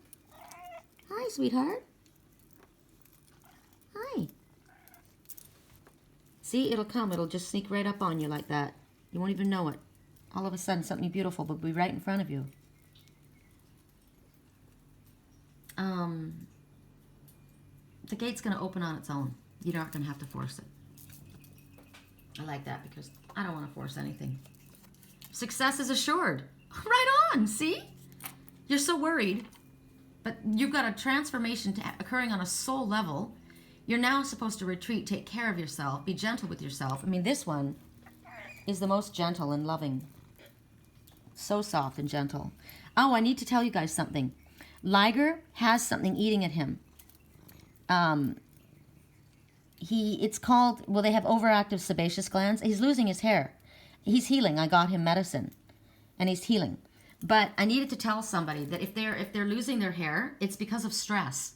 Hi, sweetheart. Hi. See, it'll come. It'll just sneak right up on you like that. You won't even know it. All of a sudden, something beautiful will be right in front of you. The gate's going to open on its own. You're not going to have to force it. I like that because I don't want to force anything. Success is assured. Right on, see? You're so worried, but you've got a transformation occurring on a soul level. You're now supposed to retreat, take care of yourself, be gentle with yourself. I mean, this one is the most gentle and loving. So soft and gentle. Oh, I need to tell you guys something. Liger has something eating at him. It's called, well, they have overactive sebaceous glands. He's losing his hair. He's healing. I got him medicine, and he's healing. But I needed to tell somebody that if they're losing their hair, it's because of stress.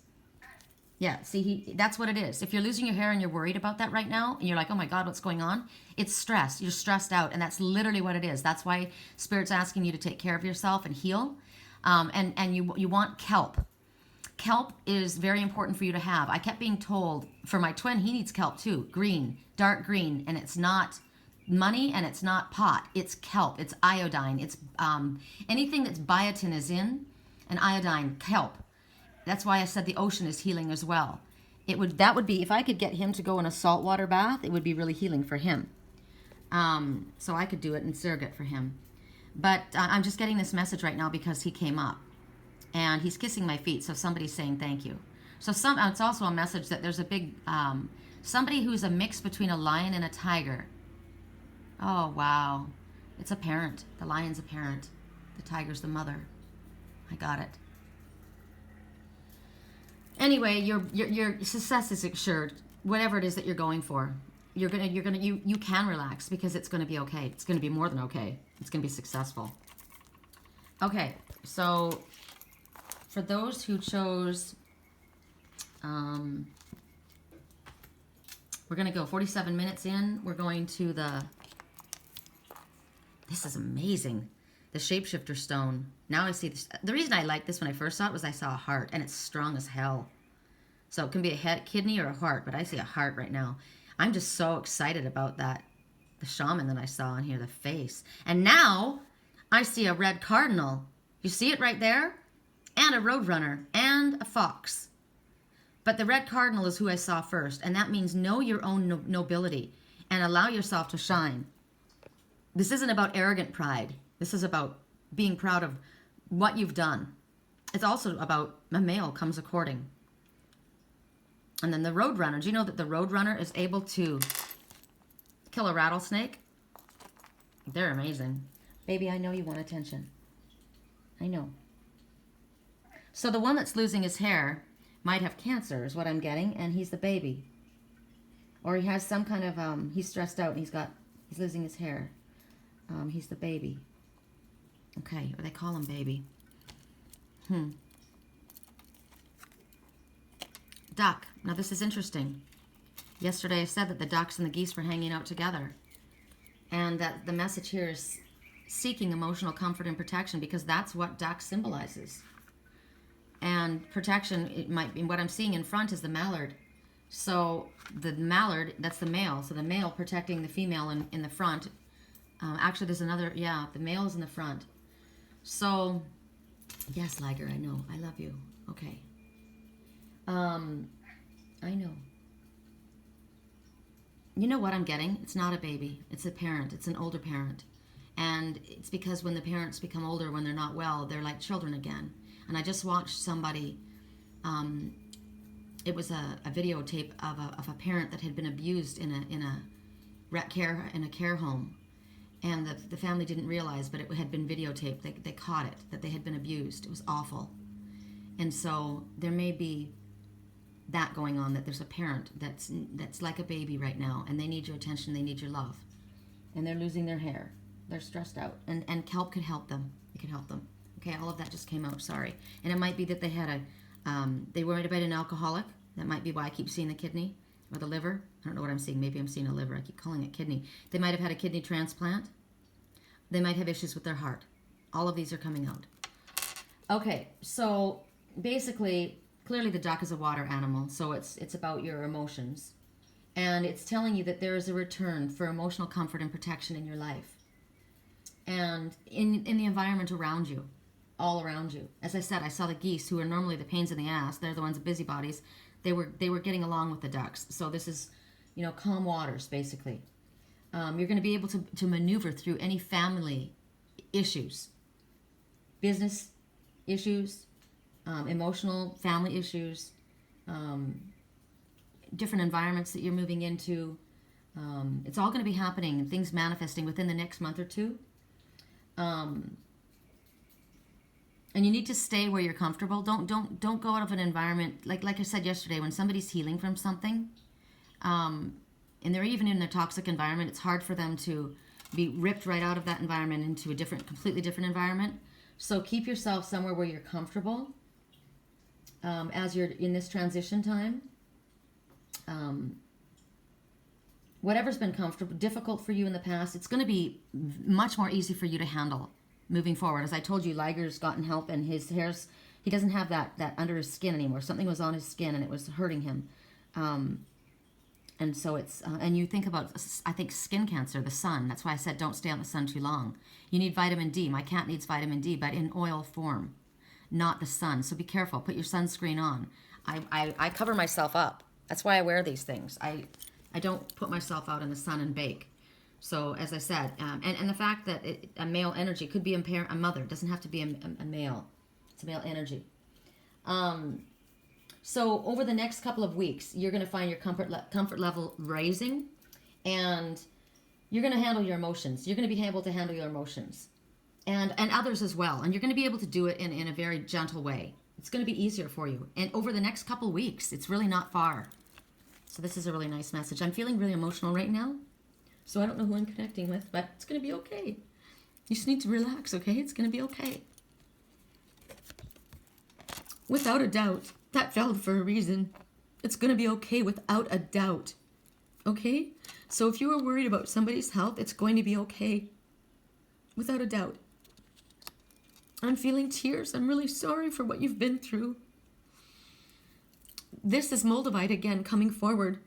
Yeah, see, that's what it is. If you're losing your hair and you're worried about that right now, and you're like, oh my God, what's going on? It's stress. You're stressed out, and that's literally what it is. That's why Spirit's asking you to take care of yourself and heal. And you want kelp. Kelp is very important for you to have. I kept being told, for my twin, he needs kelp too. Green, dark green, and it's not money and it's not pot. It's kelp, it's iodine. It's anything that's biotin is in, and iodine, kelp. That's why I said the ocean is healing as well. That would be, if I could get him to go in a saltwater bath, it would be really healing for him. So I could do it in surrogate for him. But I'm just getting this message right now because he came up. And he's kissing my feet, so somebody's saying thank you. So it's also a message that there's a big, somebody who's a mix between a lion and a tiger. Oh, wow. It's a parent. The lion's a parent. The tiger's the mother. I got it. Anyway, your success is assured. Whatever it is that you're going for, you can relax because it's gonna be okay. It's gonna be more than okay. It's gonna be successful. Okay, so for those who chose, we're gonna go 47 minutes in. We're going to this is amazing. The Shapeshifter stone. Now I see this. The reason I liked this when I first saw it was I saw a heart, and it's strong as hell. So it can be a head, kidney, or a heart, but I see a heart right now. I'm just so excited about that. The shaman that I saw in here, the face. And now I see a red cardinal. You see it right there? And a roadrunner and a fox. But the red cardinal is who I saw first, and that means know your own nobility and allow yourself to shine. This isn't about arrogant pride. This is about being proud of what you've done. It's also about a male comes a courting. And then the roadrunner. Do you know that the roadrunner is able to kill a rattlesnake? They're amazing. Baby, I know you want attention. I know. So the one that's losing his hair might have cancer is what I'm getting, and he's the baby. Or he has some kind of, he's stressed out and he's losing his hair. He's the baby. Okay, or they call him baby. Duck. Now this is interesting. Yesterday I said that the ducks and the geese were hanging out together. And that the message here is seeking emotional comfort and protection, because that's what duck symbolizes. And protection, it might be, what I'm seeing in front is the mallard. So the mallard, that's the male. So the male protecting the female in the front. Actually, there's another, the male is in the front. So, yes, Liger, I know. I love you. Okay. I know. You know what I'm getting? It's not a baby. It's a parent. It's an older parent. And it's because when the parents become older, when they're not well, they're like children again. And I just watched somebody, it was a videotape of a parent that had been abused in a care home. And the family didn't realize, but it had been videotaped. They caught it, that they had been abused. It was awful. And so there may be that going on, that there's a parent that's like a baby right now, and they need your attention, they need your love. And they're losing their hair. They're stressed out. And kelp could help them. It could help them. Okay, all of that just came out, sorry. And it might be that they had they worried about an alcoholic. That might be why I keep seeing the kidney or the liver. I don't know what I'm seeing. Maybe I'm seeing a liver. I keep calling it kidney. They might have had a kidney transplant. They might have issues with their heart. All of these are coming out. Okay, so basically, clearly the duck is a water animal, so it's about your emotions. And it's telling you that there is a return for emotional comfort and protection in your life. And in the environment around you, all around you. As I said, I saw the geese, who are normally the pains in the ass. They're the ones, the busybodies. They were getting along with the ducks. So this is, you know, calm waters, basically. You're going to be able to maneuver through any family issues, business issues, emotional family issues, different environments that you're moving into. It's all going to be happening and things manifesting within the next month or two. And you need to stay where you're comfortable. Don't go out of an environment like I said yesterday, when somebody's healing from something, and they're even in their toxic environment, it's hard for them to be ripped right out of that environment into a completely different environment. So keep yourself somewhere where you're comfortable as you're in this transition time. Whatever's been difficult for you in the past, it's going to be much more easy for you to handle moving forward. As I told you, Liger's gotten help, and his hairs, he doesn't have that under his skin anymore. Something was on his skin and it was hurting him. And so it's, and you think about, I think, skin cancer, the sun. That's why I said don't stay on the sun too long. You need vitamin D. My cat needs vitamin D, but in oil form, not the sun. So be careful. Put your sunscreen on. I cover myself up. That's why I wear these things. I don't put myself out in the sun and bake. So as I said, and the fact that a male energy could be a mother. It doesn't have to be a male. It's a male energy. So over the next couple of weeks, you're going to find your comfort level raising, and you're going to handle your emotions. You're going to be able to handle your emotions, and others as well. And you're going to be able to do it in a very gentle way. It's going to be easier for you. And over the next couple of weeks, it's really not far. So this is a really nice message. I'm feeling really emotional right now. So I don't know who I'm connecting with, but it's going to be okay. You just need to relax, okay? It's going to be okay. Without a doubt, that fell for a reason. It's going to be okay without a doubt. Okay? So if you are worried about somebody's health, it's going to be okay. Without a doubt. I'm feeling tears. I'm really sorry for what you've been through. This is Moldavite again coming forward.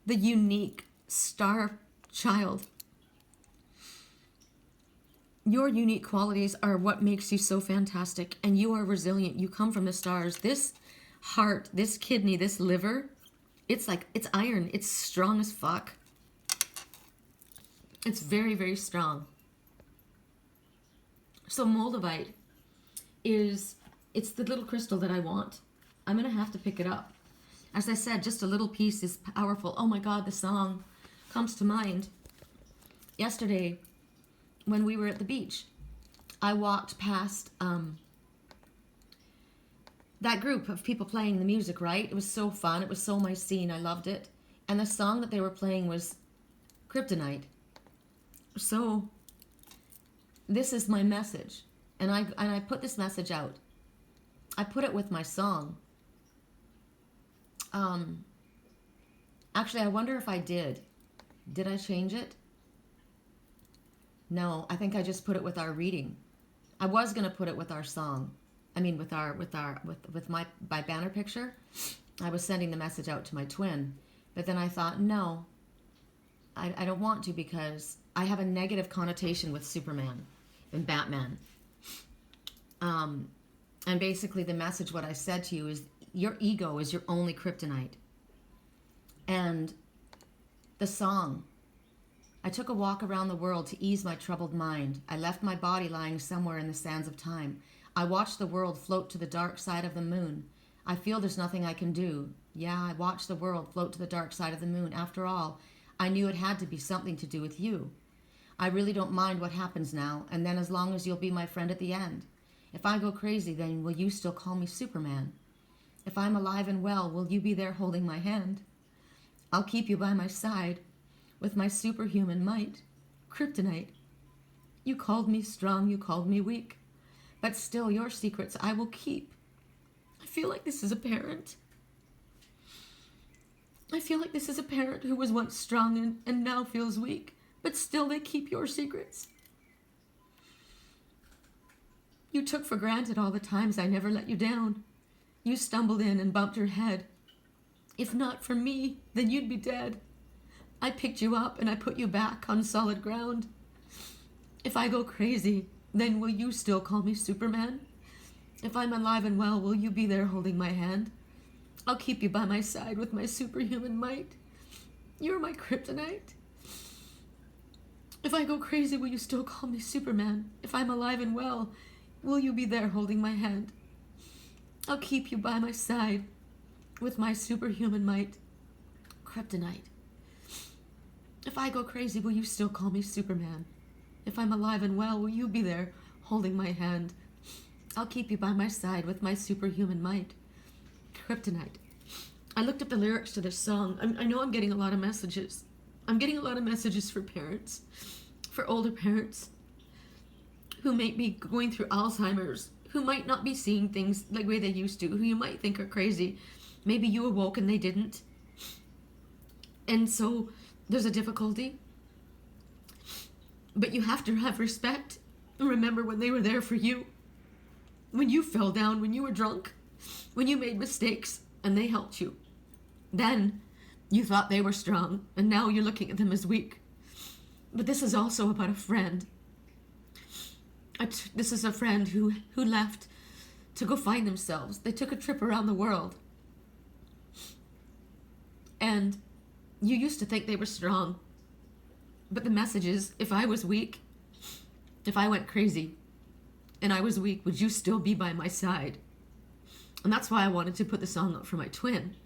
The unique star child. Your unique qualities are what makes you so fantastic, and you are resilient. You come from the stars. This heart, this kidney, this liver, it's iron. It's strong as fuck. It's very, very strong. So Moldavite it's the little crystal that I want. I'm going to have to pick it up. As I said, just a little piece is powerful. Oh my God, the song comes to mind. Yesterday, when we were at the beach, I walked past that group of people playing the music, right? It was so fun. It was so my scene. I loved it. And the song that they were playing was Kryptonite. So this is my message. And I put this message out. I put it with my song. Actually, I wonder if I did. Did I change it? No, I think I just put it with our reading. I was going to put it with our song. I mean, with my banner picture. I was sending the message out to my twin. But then I thought, no, I don't want to, because I have a negative connotation with Superman and Batman. And basically the message, what I said to you is, your ego is your only kryptonite. And the song, I took a walk around the world to ease my troubled mind. I left my body lying somewhere in the sands of time. I watched the world float to the dark side of the moon. I feel there's nothing I can do. Yeah, I watched the world float to the dark side of the moon. After all, I knew it had to be something to do with you. I really don't mind what happens now, and then as long as you'll be my friend at the end. If I go crazy, then will you still call me Superman? If I'm alive and well, will you be there holding my hand? I'll keep you by my side with my superhuman might. Kryptonite. You called me strong, you called me weak, but still your secrets I will keep. I feel like this is a parent. I feel like this is a parent who was once strong and now feels weak, but still they keep your secrets. You took for granted all the times I never let you down. You stumbled in and bumped your head. If not for me, then you'd be dead. I picked you up and I put you back on solid ground. If I go crazy, then will you still call me Superman? If I'm alive and well, will you be there holding my hand? I'll keep you by my side with my superhuman might. You're my kryptonite. If I go crazy, will you still call me Superman? If I'm alive and well, will you be there holding my hand? I'll keep you by my side with my superhuman might. Kryptonite. If I go crazy, will you still call me Superman? If I'm alive and well, will you be there holding my hand? I'll keep you by my side with my superhuman might. Kryptonite. I looked up the lyrics to this song. I know I'm getting a lot of messages. I'm getting a lot of messages for parents, for older parents who might be going through Alzheimer's, who might not be seeing things like the way they used to, who you might think are crazy. Maybe you awoke and they didn't. And so there's a difficulty. But you have to have respect and remember when they were there for you. When you fell down, when you were drunk, when you made mistakes and they helped you. Then you thought they were strong and now you're looking at them as weak. But this is also about a friend. This is a friend who left to go find themselves. They took a trip around the world. And you used to think they were strong. But the message is, if I was weak, if I went crazy, and I was weak, would you still be by my side? And that's why I wanted to put the song up for my twin.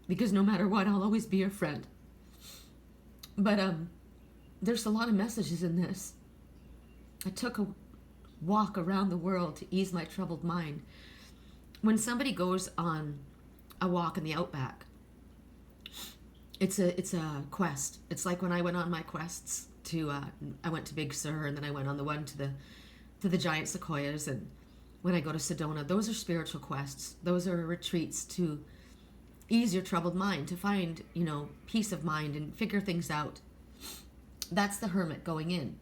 Because no matter what, I'll always be your friend. But there's a lot of messages in this. I took a walk around the world to ease my troubled mind. When somebody goes on a walk in the outback, it's a quest. It's like when I went on my quests to I went to Big Sur, and then I went on the one to the giant sequoias, and when I go to Sedona, those are spiritual quests. Those are retreats to ease your troubled mind, to find, peace of mind and figure things out. That's the hermit going in.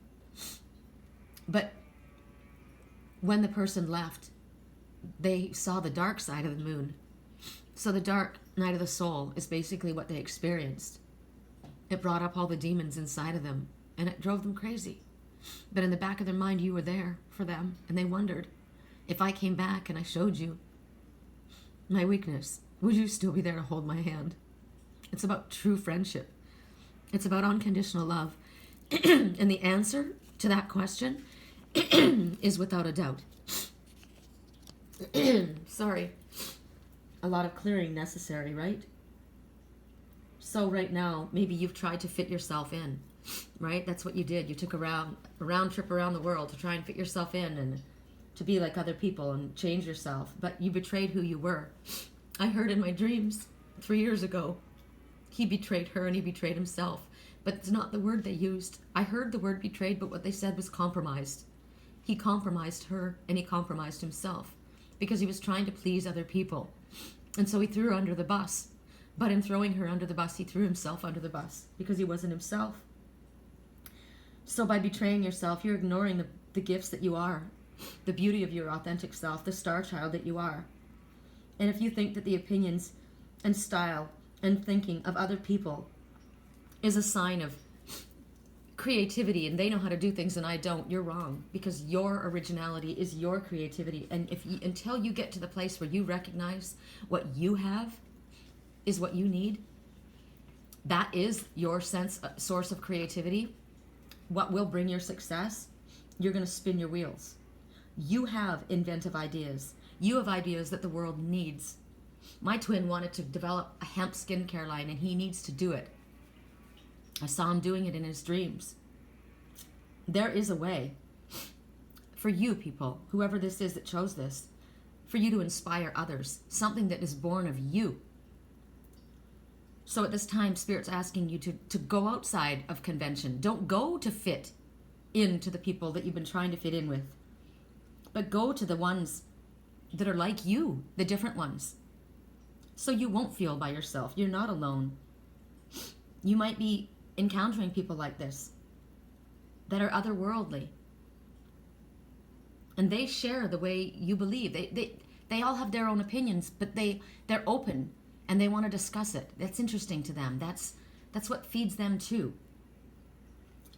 But when the person left, they saw the dark side of the moon. So the dark night of the soul is basically what they experienced. It brought up all the demons inside of them, and it drove them crazy. But in the back of their mind, you were there for them, and they wondered, if I came back and I showed you my weakness, would you still be there to hold my hand? It's about true friendship. It's about unconditional love. And the answer to that question is without a doubt. Sorry. A lot of clearing necessary, right? So right now, maybe you've tried to fit yourself in, right? That's what you did. You took a round trip around the world to try and fit yourself in and to be like other people and change yourself. But you betrayed who you were. I heard in my dreams 3 years ago, he betrayed her and he betrayed himself. But it's not the word they used. I heard the word betrayed, but what they said was compromised. He compromised her and he compromised himself because he was trying to please other people. And so he threw her under the bus. But in throwing her under the bus, he threw himself under the bus because he wasn't himself. So by betraying yourself, you're ignoring the gifts that you are, the beauty of your authentic self, the star child that you are. And if you think that the opinions and style and thinking of other people is a sign of creativity and they know how to do things and I don't, you're wrong, because your originality is your creativity. And until you get to the place where you recognize what you have is what you need, that is your source of creativity, what will bring your success, you're going to spin your wheels. You have inventive ideas. You have ideas that the world needs. My twin wanted to develop a hemp skincare line and he needs to do it. I saw him doing it in his dreams. There is a way for you people, whoever this is that chose this, for you to inspire others, something that is born of you. So at this time, Spirit's asking you to go outside of convention. Don't go to fit into the people that you've been trying to fit in with, but go to the ones that are like you, the different ones. So you won't feel by yourself. You're not alone. You might be encountering people like this that are otherworldly. And they share the way you believe. They all have their own opinions, but they're open and they want to discuss it. That's interesting to them. That's what feeds them too.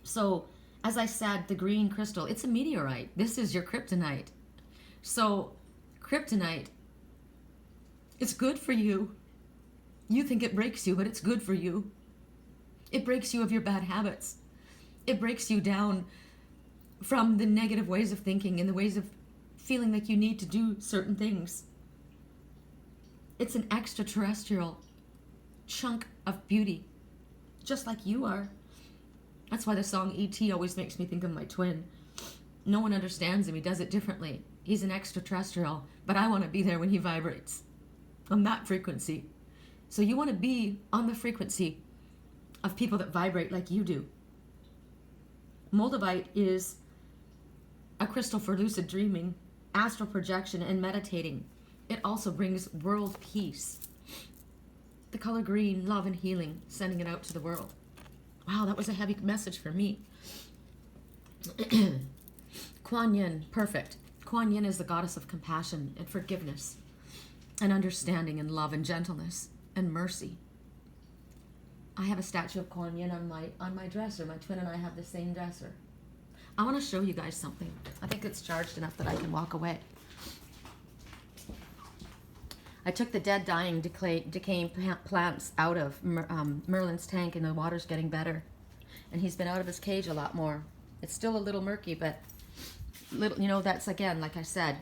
So, as I said, the green crystal, it's a meteorite. This is your kryptonite. So, kryptonite, it's good for you. You think it breaks you, but it's good for you. It breaks you of your bad habits. It breaks you down from the negative ways of thinking and the ways of feeling like you need to do certain things. It's an extraterrestrial chunk of beauty, just like you are. That's why the song E.T. always makes me think of my twin. No one understands him. He does it differently. He's an extraterrestrial, but I want to be there when he vibrates on that frequency. So you want to be on the frequency of people that vibrate like you do. Moldavite is a crystal for lucid dreaming, astral projection, and meditating. It also brings world peace. The color green, love and healing, sending it out to the world. Wow, that was a heavy message for me. Kuan Yin, perfect. Kuan Yin is the goddess of compassion and forgiveness and understanding and love and gentleness and mercy. I have a statue of Kuan Yin on my dresser. My twin and I have the same dresser. I want to show you guys something. I think it's charged enough that I can walk away. I took the dead, dying, decaying plants out of Merlin's tank, and the water's getting better. And he's been out of his cage a lot more. It's still a little murky, but that's, again, like I said,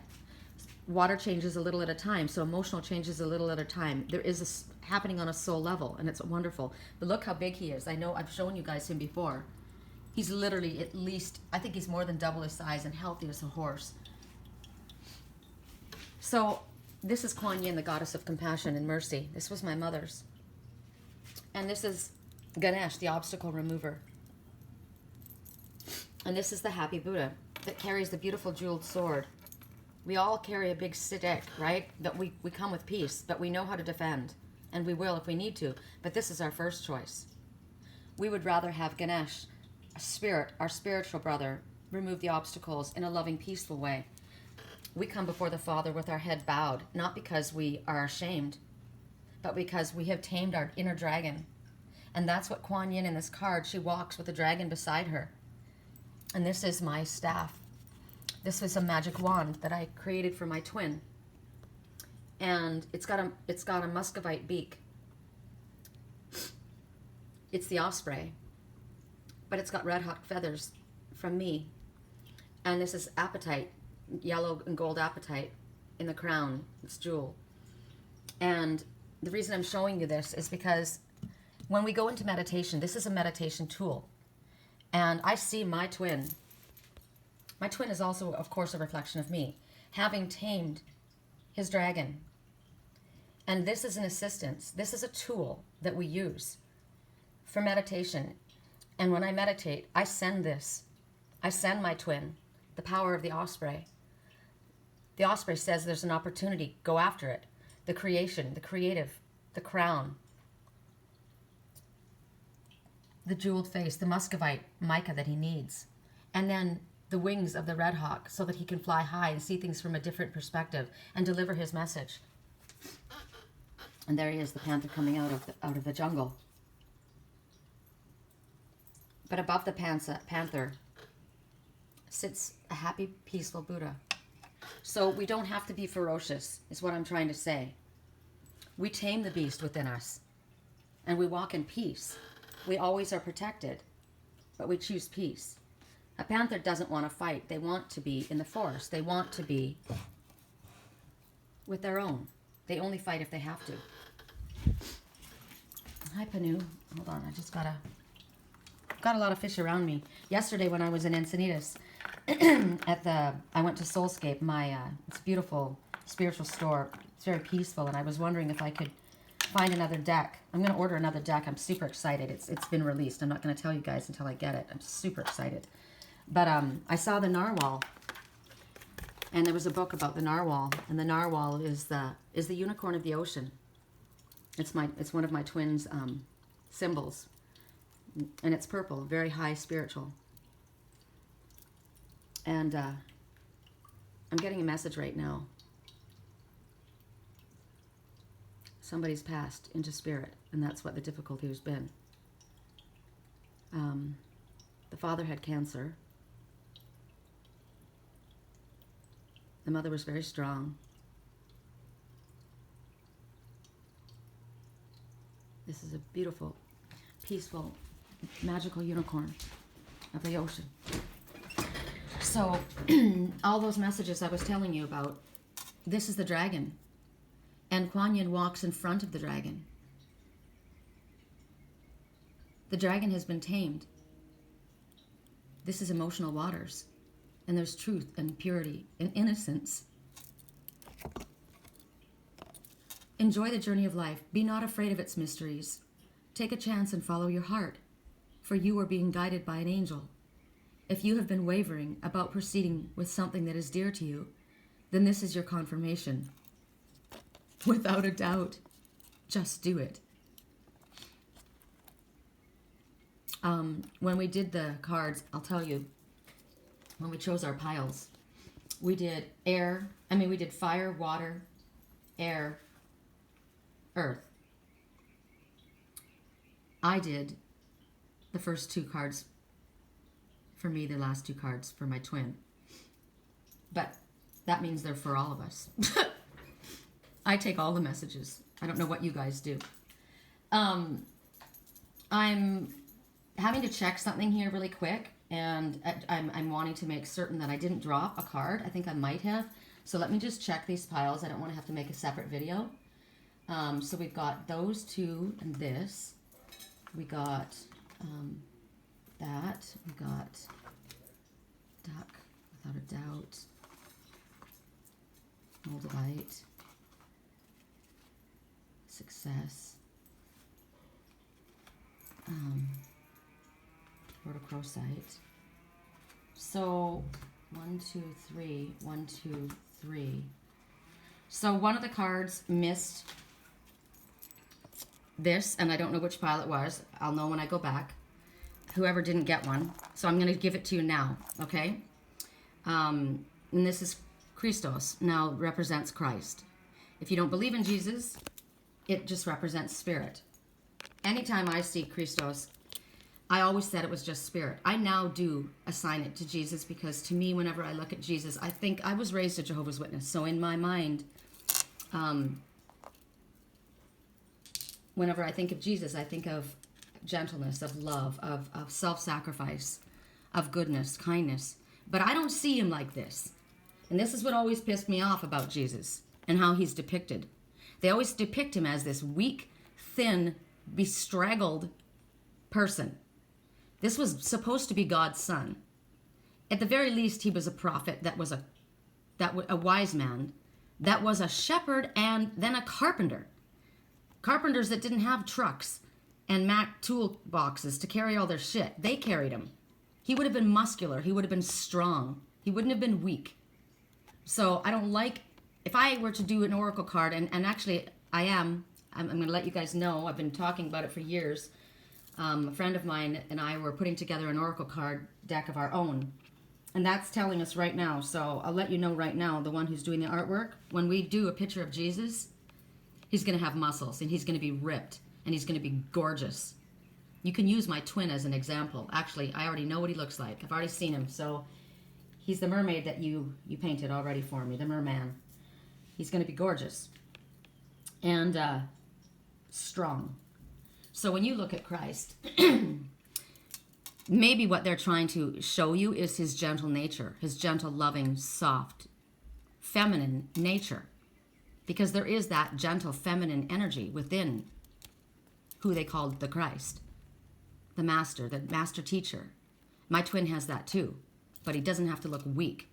water changes a little at a time, so emotional changes a little at a time. There is happening on a soul level, and it's wonderful. But look how big he is. I know I've shown you guys him before. He's literally at least, I think he's more than double his size and healthy as a horse. So this is Kuan Yin, the goddess of compassion and mercy. This was my mother's. And this is Ganesh, the obstacle remover. And this is the happy Buddha that carries the beautiful jeweled sword. We all carry a big stick, right? That we come with peace, but we know how to defend. And we will if we need to. But this is our first choice. We would rather have Ganesh, a spirit, our spiritual brother, remove the obstacles in a loving, peaceful way. We come before the Father with our head bowed, not because we are ashamed, but because we have tamed our inner dragon. And that's what Kuan Yin in this card, she walks with a dragon beside her. And this is my staff. This is a magic wand that I created for my twin. And it's got a Muscovite beak. It's the osprey. But it's got red hot feathers from me. And this is apatite, yellow and gold apatite in the crown. It's jewel. And the reason I'm showing you this is because when we go into meditation, this is a meditation tool. And I see my twin. My twin is also, of course, a reflection of me, having tamed his dragon. And this is an assistance. This is a tool that we use for meditation. And when I meditate, I send this. I send my twin, the power of the osprey. The osprey says there's an opportunity. Go after it. The creation, the creative, the crown, the jeweled face, the Muscovite mica that he needs. And then the wings of the red hawk so that he can fly high and see things from a different perspective and deliver his message. And there he is, the panther coming out of the jungle. But above the panther sits a happy, peaceful Buddha. So we don't have to be ferocious, is what I'm trying to say. We tame the beast within us, and we walk in peace. We always are protected, but we choose peace. A panther doesn't want to fight. They want to be in the forest. They want to be with their own. They only fight if they have to. Hi, Panu. Hold on, I just got a lot of fish around me. Yesterday when I was in Encinitas, I went to Soulscape, it's a beautiful spiritual store. It's very peaceful, and I was wondering if I could find another deck. I'm going to order another deck. I'm super excited. It's been released. I'm not going to tell you guys until I get it. I'm super excited. But I saw the narwhal, and there was a book about the narwhal, and the narwhal is the unicorn of the ocean. It's one of my twins' symbols, and it's purple, very high spiritual. And I'm getting a message right now. somebody's passed into spirit, and that's what the difficulty has been. The father had cancer. The mother was very strong. This is a beautiful, peaceful, magical unicorn of the ocean. So, all those messages I was telling you about, this is the dragon. And Kuan walks in front of the dragon. The dragon has been tamed. This is emotional waters. And there's truth and purity and innocence. Enjoy the journey of life. Be not afraid of its mysteries. Take a chance and follow your heart, for you are being guided by an angel. If you have been wavering about proceeding with something that is dear to you, then this is your confirmation. Without a doubt, just do it. When we did the cards, I'll tell you, when we chose our piles, we did fire, water, air, earth. I did the first two cards for me, the last two cards for my twin. But that means they're for all of us. I take all the messages. I don't know what you guys do. I'm having to check something here really quick, and I'm wanting to make certain that I didn't drop a card. I think I might have. So let me just check these piles. I don't want to have to make a separate video. So we've got those two and this. We got that. We got duck, without a doubt. Moldavite. Success. Rhodochrosite. So 1, 2, 3, 1, 2, 3. So one of the cards missed this, and I don't know which pile it was. I'll know when I go back. Whoever didn't get one. So I'm going to give it to you now, okay? And this is Christos, now represents Christ. If you don't believe in Jesus, it just represents spirit. Anytime I see Christos, I always said it was just spirit. I now do assign it to Jesus, because to me, whenever I look at Jesus, I think I was raised a Jehovah's Witness. So in my mind, whenever I think of Jesus, I think of gentleness, of love, of self-sacrifice, of goodness, kindness. But I don't see him like this. And this is what always pissed me off about Jesus and how he's depicted. They always depict him as this weak, thin, bestraggled person. This was supposed to be God's son. At the very least, he was a prophet that was a wise man, that was a shepherd, and then a carpenter. Carpenters that didn't have trucks and Mac toolboxes to carry all their shit. They carried him. He would have been muscular. He would have been strong. He wouldn't have been weak. So I don't like, if I were to do an oracle card, and actually I'm going to let you guys know, I've been talking about it for years. A friend of mine and I were putting together an oracle card deck of our own. And that's telling us right now. So I'll let you know right now, the one who's doing the artwork, when we do a picture of Jesus, he's going to have muscles, and he's going to be ripped, and he's going to be gorgeous. You can use my twin as an example. Actually, I already know what he looks like. I've already seen him. So he's the mermaid that you painted already for me, the merman. He's going to be gorgeous and strong. So when you look at Christ, maybe what they're trying to show you is his gentle nature, his gentle, loving, soft, feminine nature. Because there is that gentle, feminine energy within who they called the Christ, the master teacher. My twin has that too, but he doesn't have to look weak.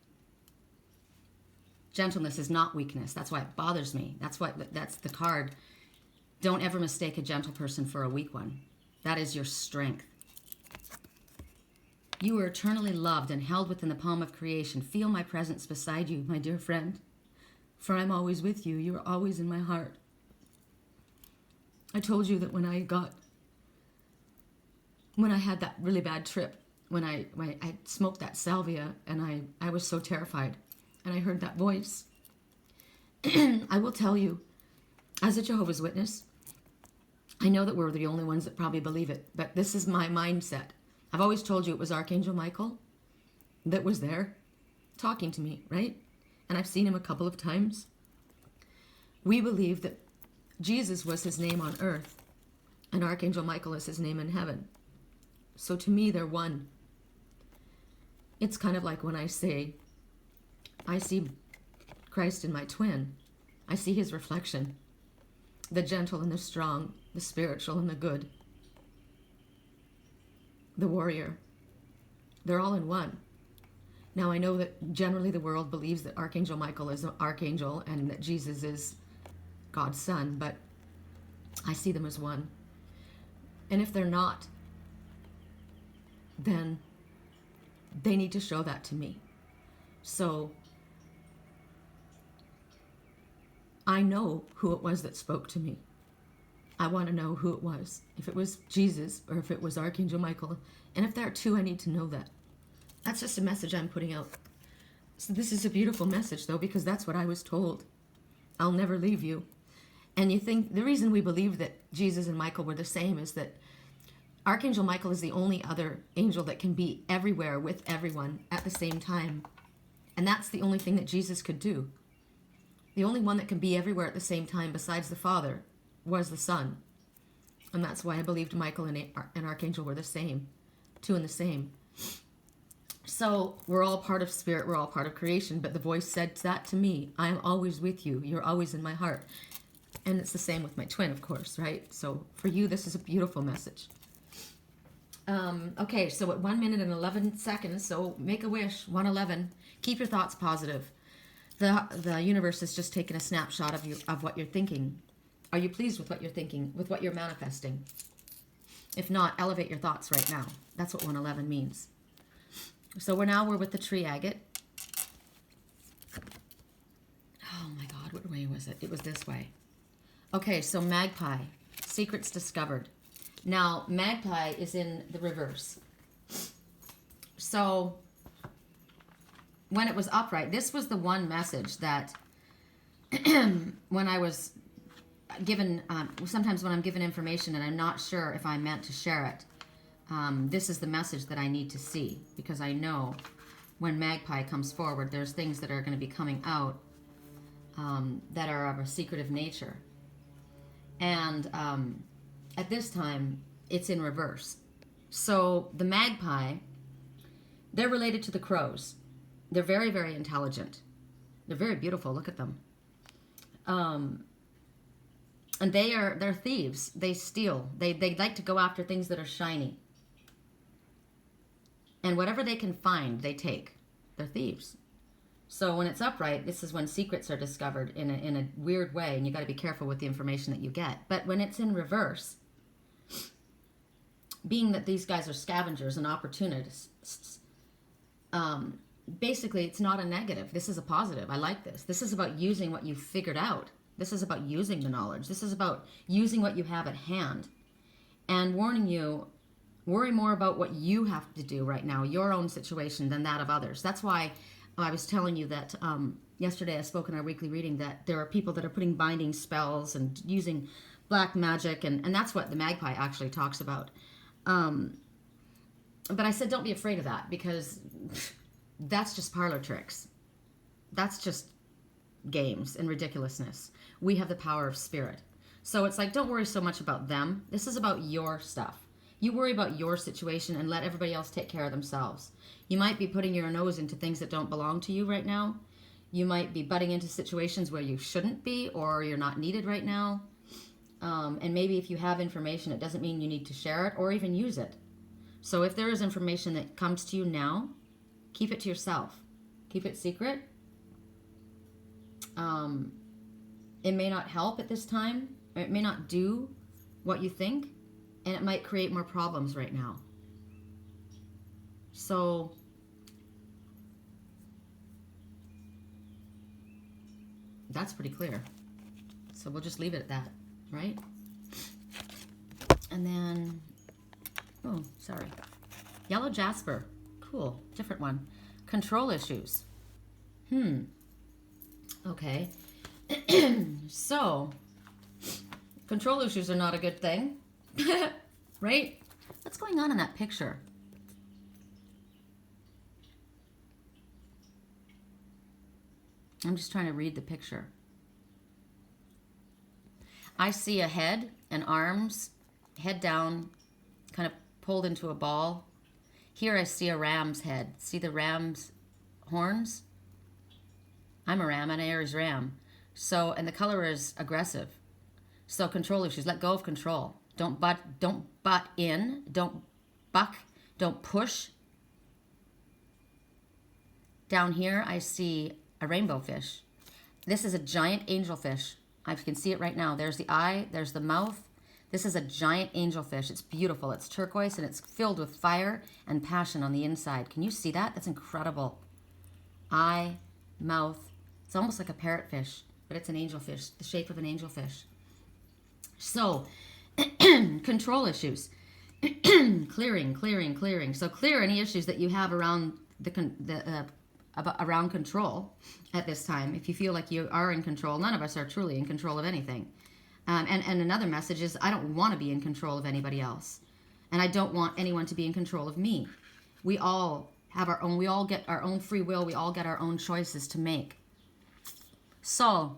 Gentleness is not weakness. That's why it bothers me. That's the card. Don't ever mistake a gentle person for a weak one. That is your strength. You are eternally loved and held within the palm of creation. Feel my presence beside you, my dear friend. For I'm always with you. You are always in my heart. I told you that when I had that really bad trip, when I smoked that salvia, and I was so terrified, and I heard that voice. I will tell you, As a Jehovah's Witness, I know that we're the only ones that probably believe it, but this is my mindset. I've always told you it was Archangel Michael that was there talking to me, right? And I've seen him a couple of times. We believe that Jesus was his name on earth and Archangel Michael is his name in heaven. So to me, they're one. It's kind of like when I say, I see Christ in my twin. I see his reflection, the gentle and the strong, the spiritual and the good, the warrior. They're all in one. Now, I know that generally the world believes that Archangel Michael is an archangel and that Jesus is God's son, but I see them as one. And if they're not, then they need to show that to me. So I know who it was that spoke to me. I want to know who it was. If it was Jesus or if it was Archangel Michael. And if there are two, I need to know that. That's just a message I'm putting out. So this is a beautiful message, though, because that's what I was told. I'll never leave you. And you think the reason we believe that Jesus and Michael were the same is that Archangel Michael is the only other angel that can be everywhere with everyone at the same time. And that's the only thing that Jesus could do. The only one that can be everywhere at the same time besides the Father was the Son. And that's why I believed Michael and Archangel were the same, two and the same. So we're all part of spirit, we're all part of creation, but the voice said that to me. I am always with you. You're always in my heart. And it's the same with my twin, of course, right? So for you, this is a beautiful message. Okay, so at 1 minute and 11 seconds, so make a wish, 111. Keep your thoughts positive. The universe has just taken a snapshot of what you're thinking. Are you pleased with what you're thinking, with what you're manifesting? If not, elevate your thoughts right now. That's what 111 means. So we're with the tree agate. Oh my God, what way was it? It was this way. Okay, so Magpie, secrets discovered. Now, Magpie is in the reverse. So when it was upright, this was the one message that when I was given, sometimes when I'm given information and I'm not sure if I'm meant to share it, this is the message that I need to see, because I know when Magpie comes forward, there's things that are going to be coming out that are of a secretive nature. And at this time, it's in reverse. So the Magpie, they're related to the crows. They're very, very intelligent. They're very beautiful. Look at them. And they're thieves. They steal. They like to go after things that are shiny. And whatever they can find, they take. They're thieves. So when it's upright, this is when secrets are discovered in a weird way, and you got to be careful with the information that you get. But when it's in reverse, being that these guys are scavengers and opportunists, basically it's not a negative. This is a positive. I like this. This is about using what you've figured out. This is about using the knowledge. This is about using what you have at hand and warning you, worry more about what you have to do right now, your own situation, than that of others. That's why I was telling you that yesterday I spoke in our weekly reading that there are people that are putting binding spells and using black magic, and that's what the Magpie actually talks about. But I said don't be afraid of that, because that's just parlor tricks. That's just games and ridiculousness. We have the power of spirit. So it's like, don't worry so much about them. This is about your stuff. You worry about your situation and let everybody else take care of themselves. You might be putting your nose into things that don't belong to you right now. You might be butting into situations where you shouldn't be, or you're not needed right now. And maybe if you have information, it doesn't mean you need to share it or even use it. So if there is information that comes to you now, keep it to yourself. Keep it secret. It may not help at this time, or it may not do what you think, and it might create more problems right now. So that's pretty clear. So we'll just leave it at that, right? And then, oh, sorry. Yellow Jasper. Cool. Different one. Control issues. Okay. So, Control issues are not a good thing. Right? What's going on in that picture? I'm just trying to read the picture. I see a head and arms, head down, kind of pulled into a ball. Here I see a ram's head. See the ram's horns? I'm a ram, an Aries ram. So, and the color is aggressive. So control issues. Let go of control. Don't butt in. Don't buck. Don't push. Down here I see a rainbow fish. This is a giant angelfish. I can see it right now. There's the eye. There's the mouth. This is a giant angelfish. It's beautiful. It's turquoise and it's filled with fire and passion on the inside. Can you see that? That's incredible. Eye, mouth. It's almost like a parrotfish, but it's an angelfish, the shape of an angelfish. So, control issues. Clearing. So clear any issues that you have around around control at this time. If you feel like you are in control, none of us are truly in control of anything. And another message is I don't want to be in control of anybody else. And I don't want anyone to be in control of me. We all have our own, we all get our own free will. We all get our own choices to make. So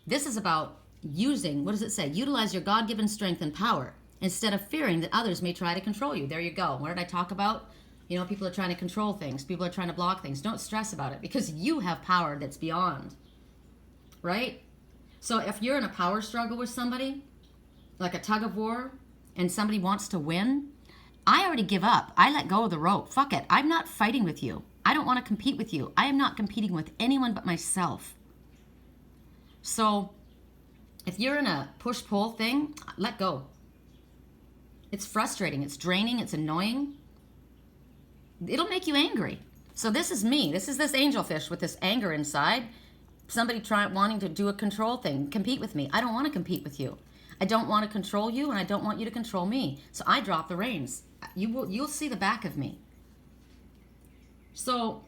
this is about using, what does it say? Utilize your God-given strength and power instead of fearing that others may try to control you. There you go. What did I talk about? You know, people are trying to control things. People are trying to block things. Don't stress about it because you have power that's beyond, right? So if you're in a power struggle with somebody, like a tug of war, and somebody wants to win, I already give up. I let go of the rope. Fuck it. I'm not fighting with you. I don't want to compete with you. I am not competing with anyone but myself. So if you're in a push-pull thing, let go. It's frustrating. It's draining. It's annoying. It'll make you angry. So this is me. This is this angelfish with this anger inside. Somebody wanting to do a control thing, compete with me. I don't want to compete with you. I don't want to control you, and I don't want you to control me. So I drop the reins. You'll see the back of me. So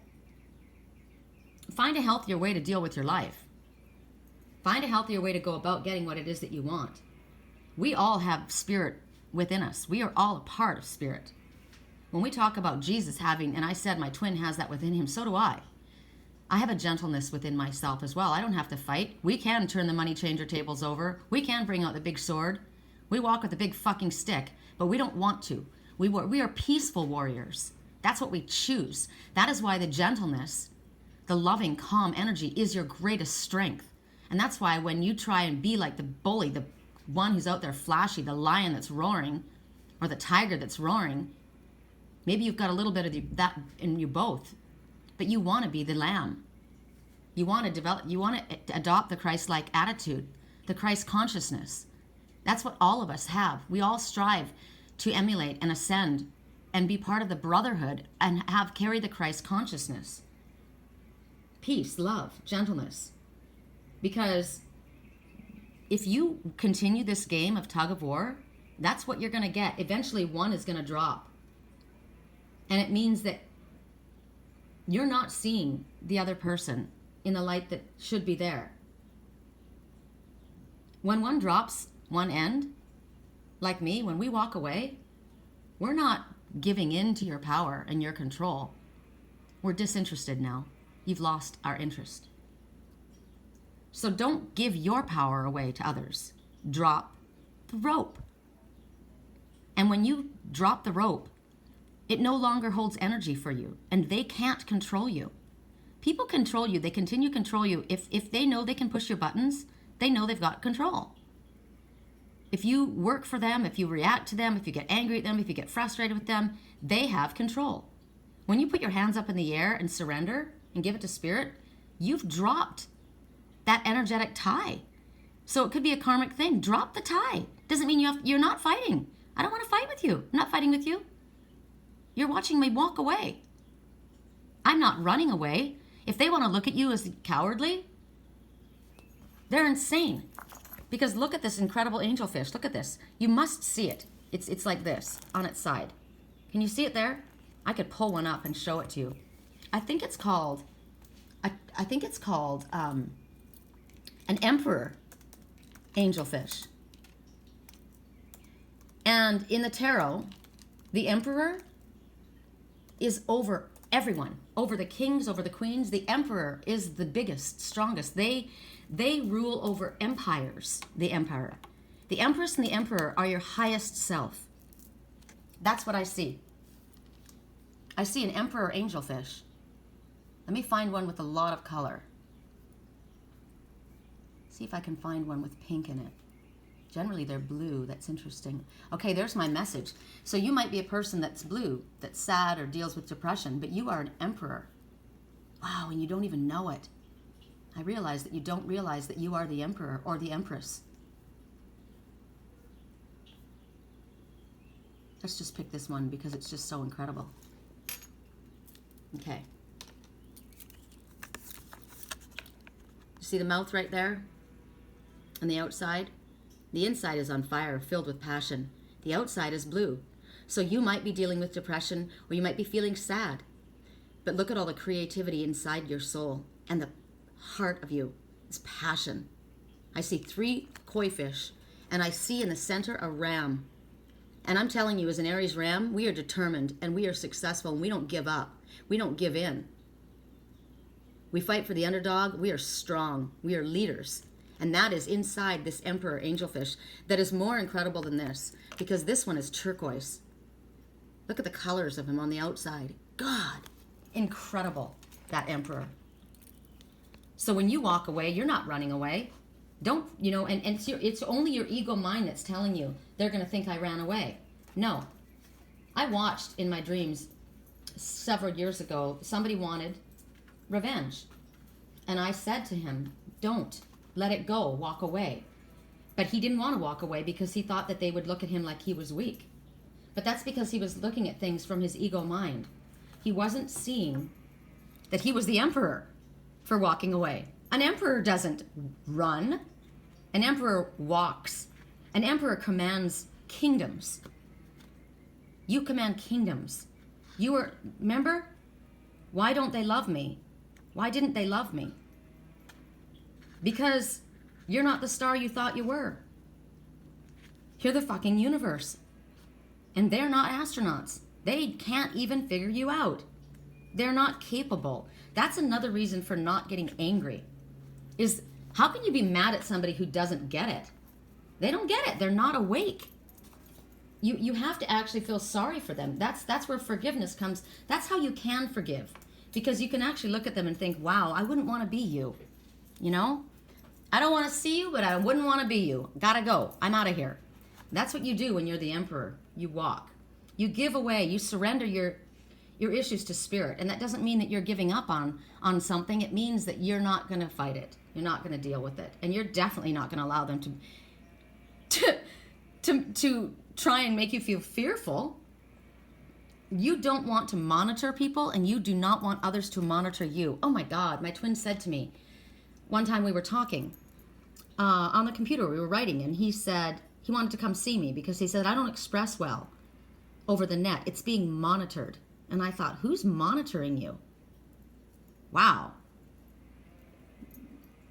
find a healthier way to deal with your life. Find a healthier way to go about getting what it is that you want. We all have spirit within us. We are all a part of spirit. When we talk about Jesus having, and I said my twin has that within him, so do I. I have a gentleness within myself as well. I don't have to fight. We can turn the money changer tables over. We can bring out the big sword. We walk with a big fucking stick, but we don't want to. We are peaceful warriors. That's what we choose. That is why the gentleness, the loving, calm energy is your greatest strength. And that's why when you try and be like the bully, the one who's out there flashy, the lion that's roaring, or the tiger that's roaring, maybe you've got a little bit of that in you both, but you want to be the lamb. You want to adopt the Christ-like attitude, the Christ consciousness. That's what all of us have. We all strive to emulate and ascend and be part of the brotherhood and carry the Christ consciousness. Peace, love, gentleness. Because if you continue this game of tug of war, that's what you're going to get. Eventually one is going to drop. And it means that you're not seeing the other person in the light that should be there. When one drops one end, like me, when we walk away, we're not giving in to your power and your control. We're disinterested now. You've lost our interest. So don't give your power away to others. Drop the rope. And when you drop the rope, it no longer holds energy for you, and they can't control you. People control you. They continue to control you. If they know they can push your buttons, they know they've got control. If you work for them, if you react to them, if you get angry at them, if you get frustrated with them, they have control. When you put your hands up in the air and surrender and give it to spirit, you've dropped that energetic tie. So it could be a karmic thing. Drop the tie. Doesn't mean you're not fighting. I don't want to fight with you. I'm not fighting with you. You're watching me walk away. I'm not running away. If they want to look at you as cowardly, they're insane. Because look at this incredible angelfish. Look at this. You must see it. It's like this on its side. Can you see it there? I could pull one up and show it to you. I think it's called an emperor angelfish. And in the tarot, the Emperor is over everyone, over the kings, over the queens. The Emperor is the biggest, strongest. They rule over empires, the Emperor. The Empress and the Emperor are your highest self. That's what I see. I see an Emperor angelfish. Let me find one with a lot of color. See if I can find one with pink in it. Generally, they're blue. That's interesting. Okay, there's my message. So you might be a person that's blue, that's sad or deals with depression, but you are an emperor. Wow, and you don't even know it. I realize that you don't realize that you are the emperor or the empress. Let's just pick this one because it's just so incredible. Okay. You see the mouth right there? On the outside? The inside is on fire, filled with passion. The outside is blue. So you might be dealing with depression or you might be feeling sad. But look at all the creativity inside your soul, and the heart of you is passion. I see 3 koi fish, and I see in the center a ram. And I'm telling you, as an Aries ram, we are determined and we are successful and we don't give up. We don't give in. We fight for the underdog. We are strong. We are leaders. And that is inside this Emperor angelfish that is more incredible than this, because this one is turquoise. Look at the colors of him on the outside. God, incredible, that Emperor. So when you walk away, you're not running away. Don't, you know, and it's only your ego mind that's telling you they're going to think I ran away. No. I watched in my dreams several years ago, somebody wanted revenge. And I said to him, don't. Let it go. Walk away. But he didn't want to walk away because he thought that they would look at him like he was weak. But that's because he was looking at things from his ego mind. He wasn't seeing that he was the emperor for walking away. An emperor doesn't run. An emperor walks. An emperor commands kingdoms. You command kingdoms. You were, remember? Why don't they love me? Why didn't they love me? Because you're not the star you thought you were. You're the fucking universe. And they're not astronauts. They can't even figure you out. They're not capable. That's another reason for not getting angry. Is how can you be mad at somebody who doesn't get it? They don't get it. They're not awake. You have to actually feel sorry for them. That's where forgiveness comes. That's how you can forgive. Because you can actually look at them and think, wow, I wouldn't want to be you. You know? I don't want to see you, but I wouldn't want to be you. Gotta go. I'm out of here. That's what you do when you're the emperor. You walk. You give away. You surrender your issues to spirit. And that doesn't mean that you're giving up on something. It means that you're not going to fight it. You're not going to deal with it. And you're definitely not going to allow them to try and make you feel fearful. You don't want to monitor people, and you do not want others to monitor you. Oh my God, my twin said to me, one time we were talking on the computer, we were writing, and he said he wanted to come see me because he said, I don't express well over the net. It's being monitored. And I thought, who's monitoring you? Wow.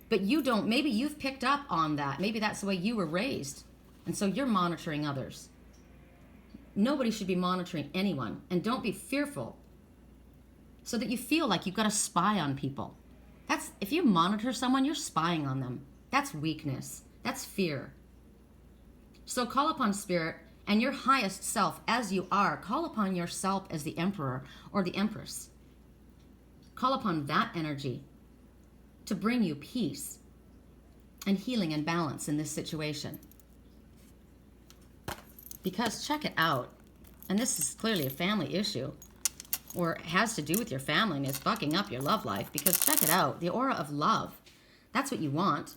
But you don't, maybe you've picked up on that. Maybe that's the way you were raised. And so you're monitoring others. Nobody should be monitoring anyone. And don't be fearful so that you feel like you've got to spy on people. If you monitor someone, you're spying on them. That's weakness. That's fear. So call upon spirit and your highest self as you are. Call upon yourself as the emperor or the empress. Call upon that energy to bring you peace and healing and balance in this situation. Because check it out, and this is clearly a family issue, or it has to do with your family and is fucking up your love life, because check it out, the aura of love, that's what you want.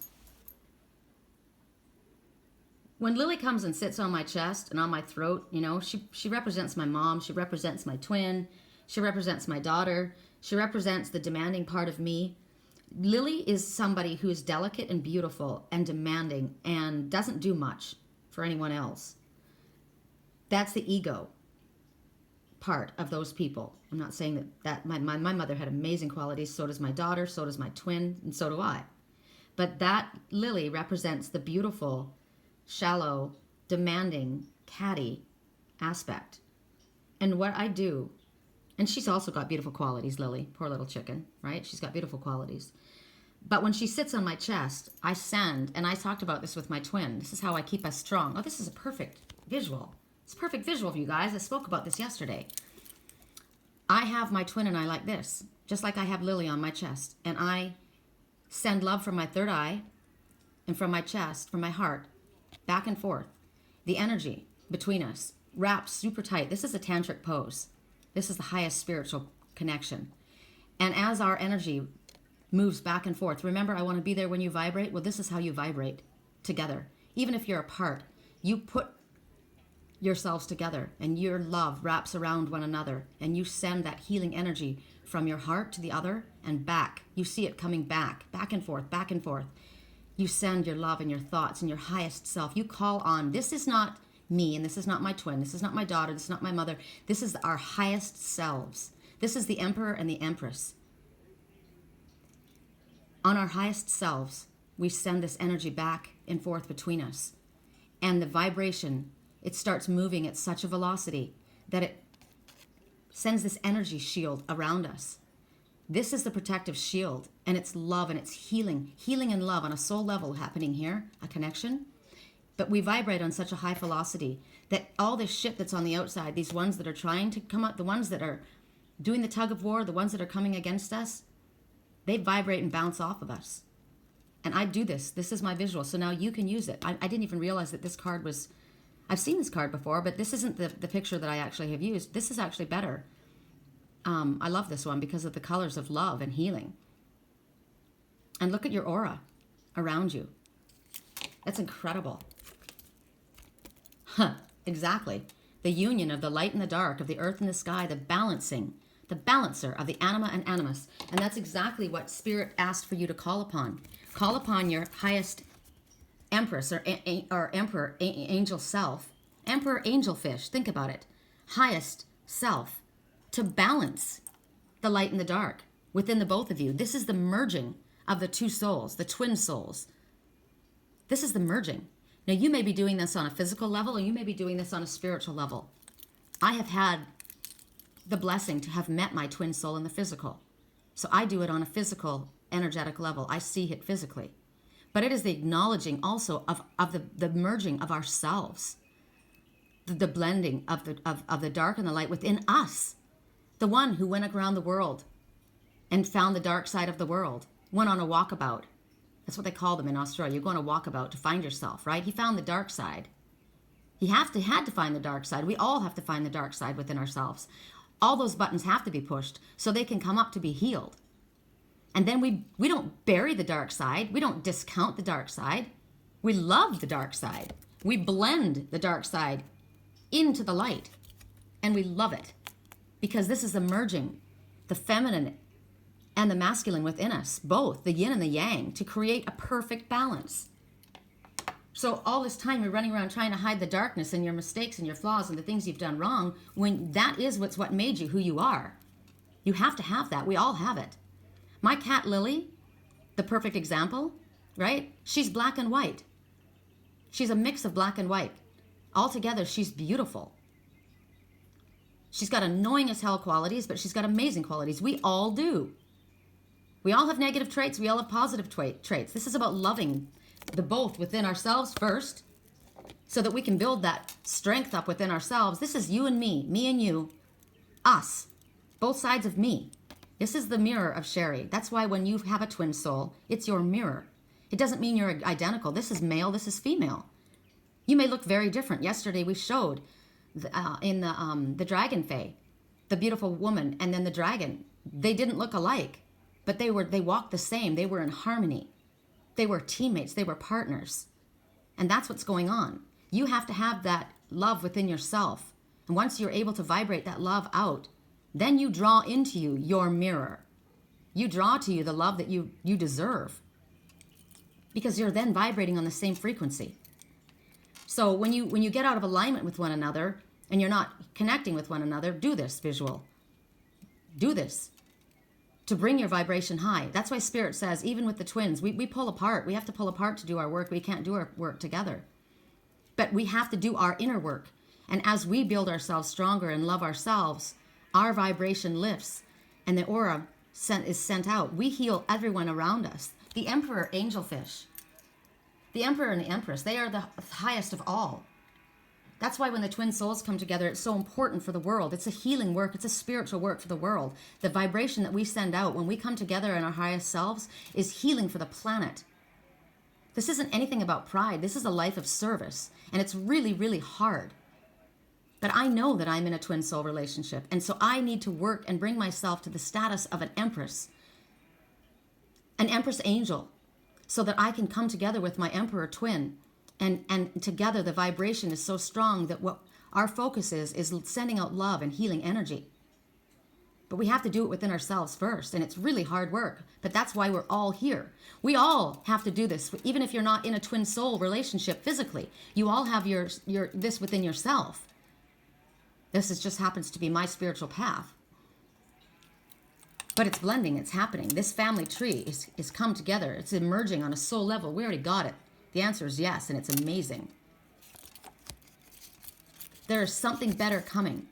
When Lily comes and sits on my chest and on my throat, you know, she represents my mom, she represents my twin, she represents my daughter, she represents the demanding part of me. Lily is somebody who is delicate and beautiful and demanding and doesn't do much for anyone else. That's the ego part of those people. I'm not saying that my mother had amazing qualities, so does my daughter, so does my twin, and so do I. But that Lily represents the beautiful, shallow, demanding, catty aspect. And what I do, and she's also got beautiful qualities, Lily, poor little chicken, right? She's got beautiful qualities. But when she sits on my chest, I send, and I talked about this with my twin. This is how I keep us strong. Oh, this is a perfect visual. It's a perfect visual for you guys. I spoke about this yesterday. I have my twin and I like this, just like I have Lily on my chest. And I send love from my third eye and from my chest, from my heart, back and forth. The energy between us wraps super tight. This is a tantric pose. This is the highest spiritual connection. And as our energy moves back and forth, remember, I want to be there when you vibrate. Well, this is how you vibrate together. Even if you're apart, you put yourselves together and your love wraps around one another and you send that healing energy from your heart to the other and back. You see it coming back and forth, back and forth. You send your love and your thoughts and your highest self. You call on, this is not me and this is not my twin. This is not my daughter. This is not my mother. This is our highest selves. This is the Emperor and the Empress. On our highest selves, we send this energy back and forth between us. And the vibration, it starts moving at such a velocity that it sends this energy shield around us. This is the protective shield, and it's love and it's healing and love on a soul level happening here, a connection. But we vibrate on such a high velocity that all this shit that's on the outside, these ones that are trying to come up, the ones that are doing the tug of war, the ones that are coming against us, they vibrate and bounce off of us. And I do this. This is my visual. So now you can use it. I didn't even realize that this card was... I've seen this card before, but this isn't the picture that I actually have used. This is actually better. I love this one because of the colors of love and healing. And look at your aura around you. That's incredible. Huh, exactly. The union of the light and the dark, of the earth and the sky, the balancing, the balancer of the anima and animus. And that's exactly what Spirit asked for you to call upon. Call upon your highest Empress or Emperor angel self. Emperor angelfish, think about it. Highest self to balance the light and the dark within the both of you. This is the merging of the two souls, the twin souls. This is the merging. Now, you may be doing this on a physical level or you may be doing this on a spiritual level. I have had the blessing to have met my twin soul in the physical. So I do it on a physical, energetic level. I see it physically. But it is the acknowledging also of the merging of ourselves, the blending of the dark and the light within us. The one who went around the world and found the dark side of the world, went on a walkabout. That's what they call them in Australia. You go on a walkabout to find yourself, right? He found the dark side. He had to find the dark side. We all have to find the dark side within ourselves. All those buttons have to be pushed so they can come up to be healed. And then we don't bury the dark side. We don't discount the dark side. We love the dark side. We blend the dark side into the light. And we love it. Because this is the merging, the feminine and the masculine within us, both, the yin and the yang, to create a perfect balance. So all this time you're running around trying to hide the darkness and your mistakes and your flaws and the things you've done wrong, when that is what made you who you are. You have to have that. We all have it. My cat Lily, the perfect example, right? She's black and white. She's a mix of black and white. Altogether, she's beautiful. She's got annoying as hell qualities, but she's got amazing qualities. We all do. We all have negative traits. We all have positive traits. This is about loving the both within ourselves first so that we can build that strength up within ourselves. This is you and me and you, us, both sides of me. This is the mirror of Sherry. That's why when you have a twin soul, it's your mirror. It doesn't mean you're identical. This is male, this is female. You may look very different. Yesterday we showed in the dragon fae, the beautiful woman and then the dragon. They didn't look alike, but they walked the same. They were in harmony. They were teammates. They were partners. And that's what's going on. You have to have that love within yourself. And once you're able to vibrate that love out, then you draw into you your mirror. You draw to you the love that you deserve. Because you're then vibrating on the same frequency. So when you get out of alignment with one another and you're not connecting with one another, do this visual. Do this to bring your vibration high. That's why Spirit says, even with the twins, we pull apart. We have to pull apart to do our work. We can't do our work together. But we have to do our inner work. And as we build ourselves stronger and love ourselves, our vibration lifts and the aura is sent out. We heal everyone around us. The Emperor Angelfish, the Emperor and the Empress, they are the highest of all. That's why when the twin souls come together, it's so important for the world. It's a healing work. It's a spiritual work for the world. The vibration that we send out when we come together in our highest selves is healing for the planet. This isn't anything about pride. This is a life of service. And it's really, really hard. But I know that I'm in a twin soul relationship. And so I need to work and bring myself to the status of an Empress angel, so that I can come together with my Emperor twin. And together the vibration is so strong that what our focus is sending out love and healing energy. But we have to do it within ourselves first, and it's really hard work. But that's why we're all here. We all have to do this, even if you're not in a twin soul relationship physically. You all have your this within yourself. This just happens to be my spiritual path. But it's blending, it's happening. This family tree is come together. It's emerging on a soul level. We already got it. The answer is yes, and it's amazing. There is something better coming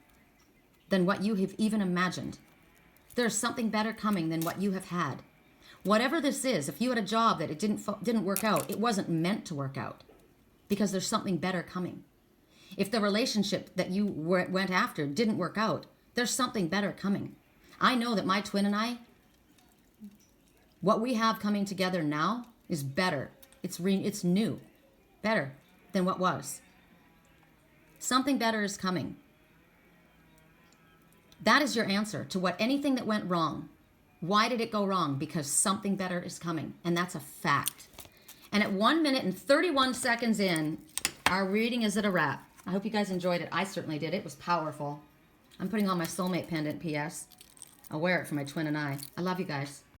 than what you have even imagined. There's something better coming than what you have had. Whatever this is, if you had a job that it didn't work out, it wasn't meant to work out, because there's something better coming. If the relationship that you went after didn't work out, there's something better coming. I know that my twin and I, what we have coming together now is better. It's new, better than what was. Something better is coming. That is your answer to anything that went wrong. Why did it go wrong? Because something better is coming, and that's a fact. And at 1 minute and 31 seconds in, our reading is at a wrap. I hope you guys enjoyed it. I certainly did. It was powerful. I'm putting on my soulmate pendant, P.S. I'll wear it for my twin and I. I love you guys.